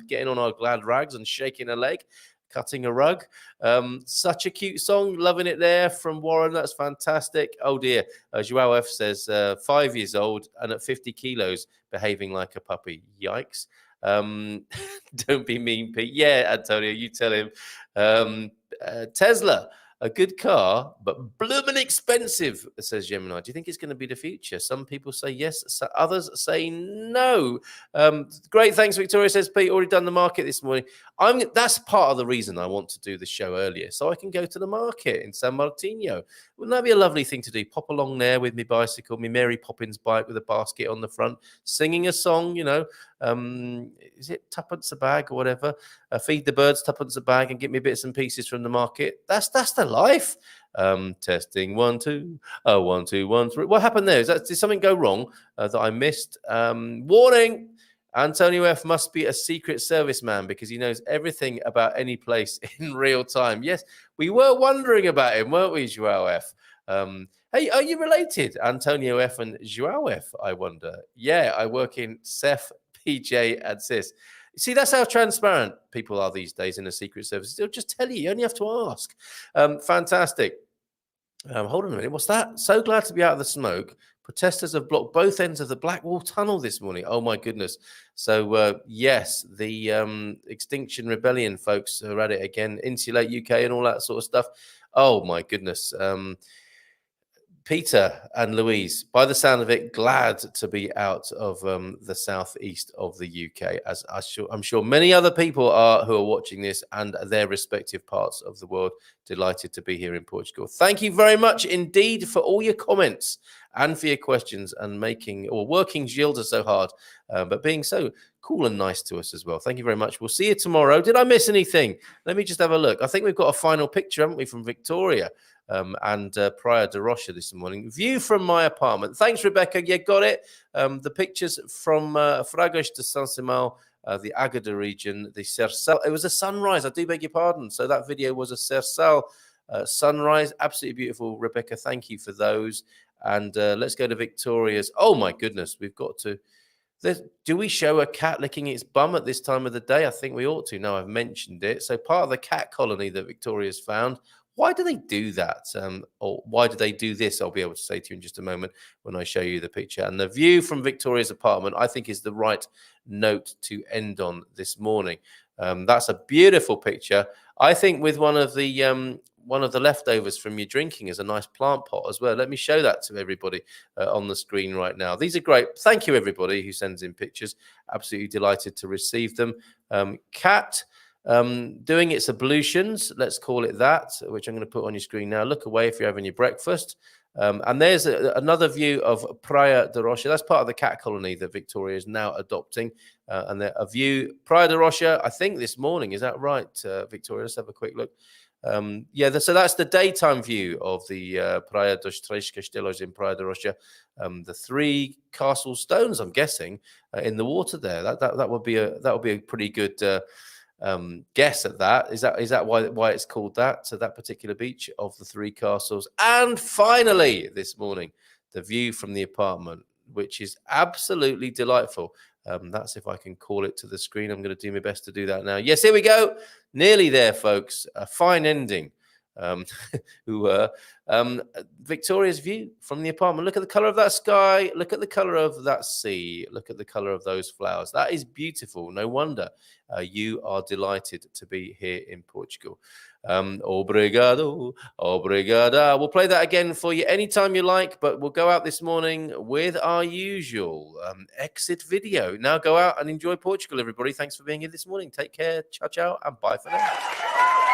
Speaker 1: getting on our glad rags and shaking a leg, cutting a rug. Such a cute song. Loving it there from Warren. That's fantastic. Oh, dear. Joao F says 5 years old and at 50 kilos behaving like a puppy. Yikes. Don't be mean, Pete. Yeah, Antonio, you tell him. Tesla. A good car, but bloomin' expensive, says Gemini. Do you think it's going to be the future? Some people say yes, so others say no. Great, thanks, Victoria, says Pete. Already done the market this morning. That's part of the reason I want to do the show earlier, so I can go to the market in San Martino. Wouldn't that be a lovely thing to do? Pop along there with my bicycle, my Mary Poppins bike with a basket on the front, singing a song, is it tuppence a bag or whatever? Feed the birds tuppence a bag and get me bits and pieces from the market. That's the life. Testing 1 2 1 2 1 3. What happened there? Did something go wrong that I missed? Warning. Antonio F must be a secret service man because he knows everything about any place in real time. Yes, we were wondering about him, weren't we, Joao F? Hey, are you related, Antonio F and Joao F, I wonder? Yeah, I work in Seth, PJ, and Sis. See, that's how transparent people are these days in the Secret Service. They'll just tell you. You only have to ask. Fantastic. Hold on a minute. What's that? So glad to be out of the smoke. Protesters have blocked both ends of the Blackwall Tunnel this morning. Oh, my goodness. So, yes, the Extinction Rebellion folks are at it again. Insulate UK and all that sort of stuff. Oh, my goodness. Peter and Louise, by the sound of it, glad to be out of the southeast of the UK, as I'm sure many other people are who are watching this and their respective parts of the world. Delighted to be here in Portugal. Thank you very much indeed for all your comments and for your questions and working Gilda so hard, but being so cool and nice to us as well. Thank you very much. We'll see you tomorrow. Did I miss anything? Let me just have a look. I think we've got a final picture, haven't we, from Victoria? And Praia de Rocha this morning. View from my apartment. Thanks, Rebecca. Yeah, got it. The pictures from Fragas de São Simão, the Águeda region, the Cerçal. It was a sunrise. I do beg your pardon. So that video was a Cerçal sunrise. Absolutely beautiful, Rebecca. Thank you for those. And let's go to Victoria's. Oh, my goodness. We've got to... Do we show a cat licking its bum at this time of the day? I think we ought to. Now I've mentioned it. So part of the cat colony that Victoria's found. Why do they do that? Or why do they do this? I'll be able to say to you in just a moment when I show you the picture. And the view from Victoria's apartment, I think, is the right note to end on this morning. That's a beautiful picture. I think with one of the leftovers from your drinking is a nice plant pot as well. Let me show that to everybody on the screen right now. These are great. Thank you, everybody who sends in pictures. Absolutely delighted to receive them. Cat doing its ablutions, let's call it that, which I'm going to put on your screen now. Look away if you're having your breakfast. And there's another view of Praia da Rocha. That's part of the cat colony that Victoria is now adopting. And a view, Praia da Rocha, I think this morning. Is that right, Victoria? Let's have a quick look. So that's the daytime view of the Praia dos Três Castelos in Praia da Rocha. The 3 castle stones, I'm guessing, in the water there. That would be a pretty good guess at that. Is that why it's called that? So that particular beach of the 3 castles. And finally, this morning, the view from the apartment, which is absolutely delightful. That's if I can call it to the screen. I'm going to do my best to do that now. Yes, here we go. Nearly there, folks. A fine ending. Victoria's view from the apartment. Look at the color of that sky. Look at the color of that sea. Look at the color of those flowers. That is beautiful. No wonder you are delighted to be here in Portugal. Obrigado, obrigada. We'll play that again for you anytime you like, but we'll go out this morning with our usual exit video. Now go out and enjoy Portugal, everybody. Thanks for being here this morning. Take care. Ciao, ciao, and bye for now.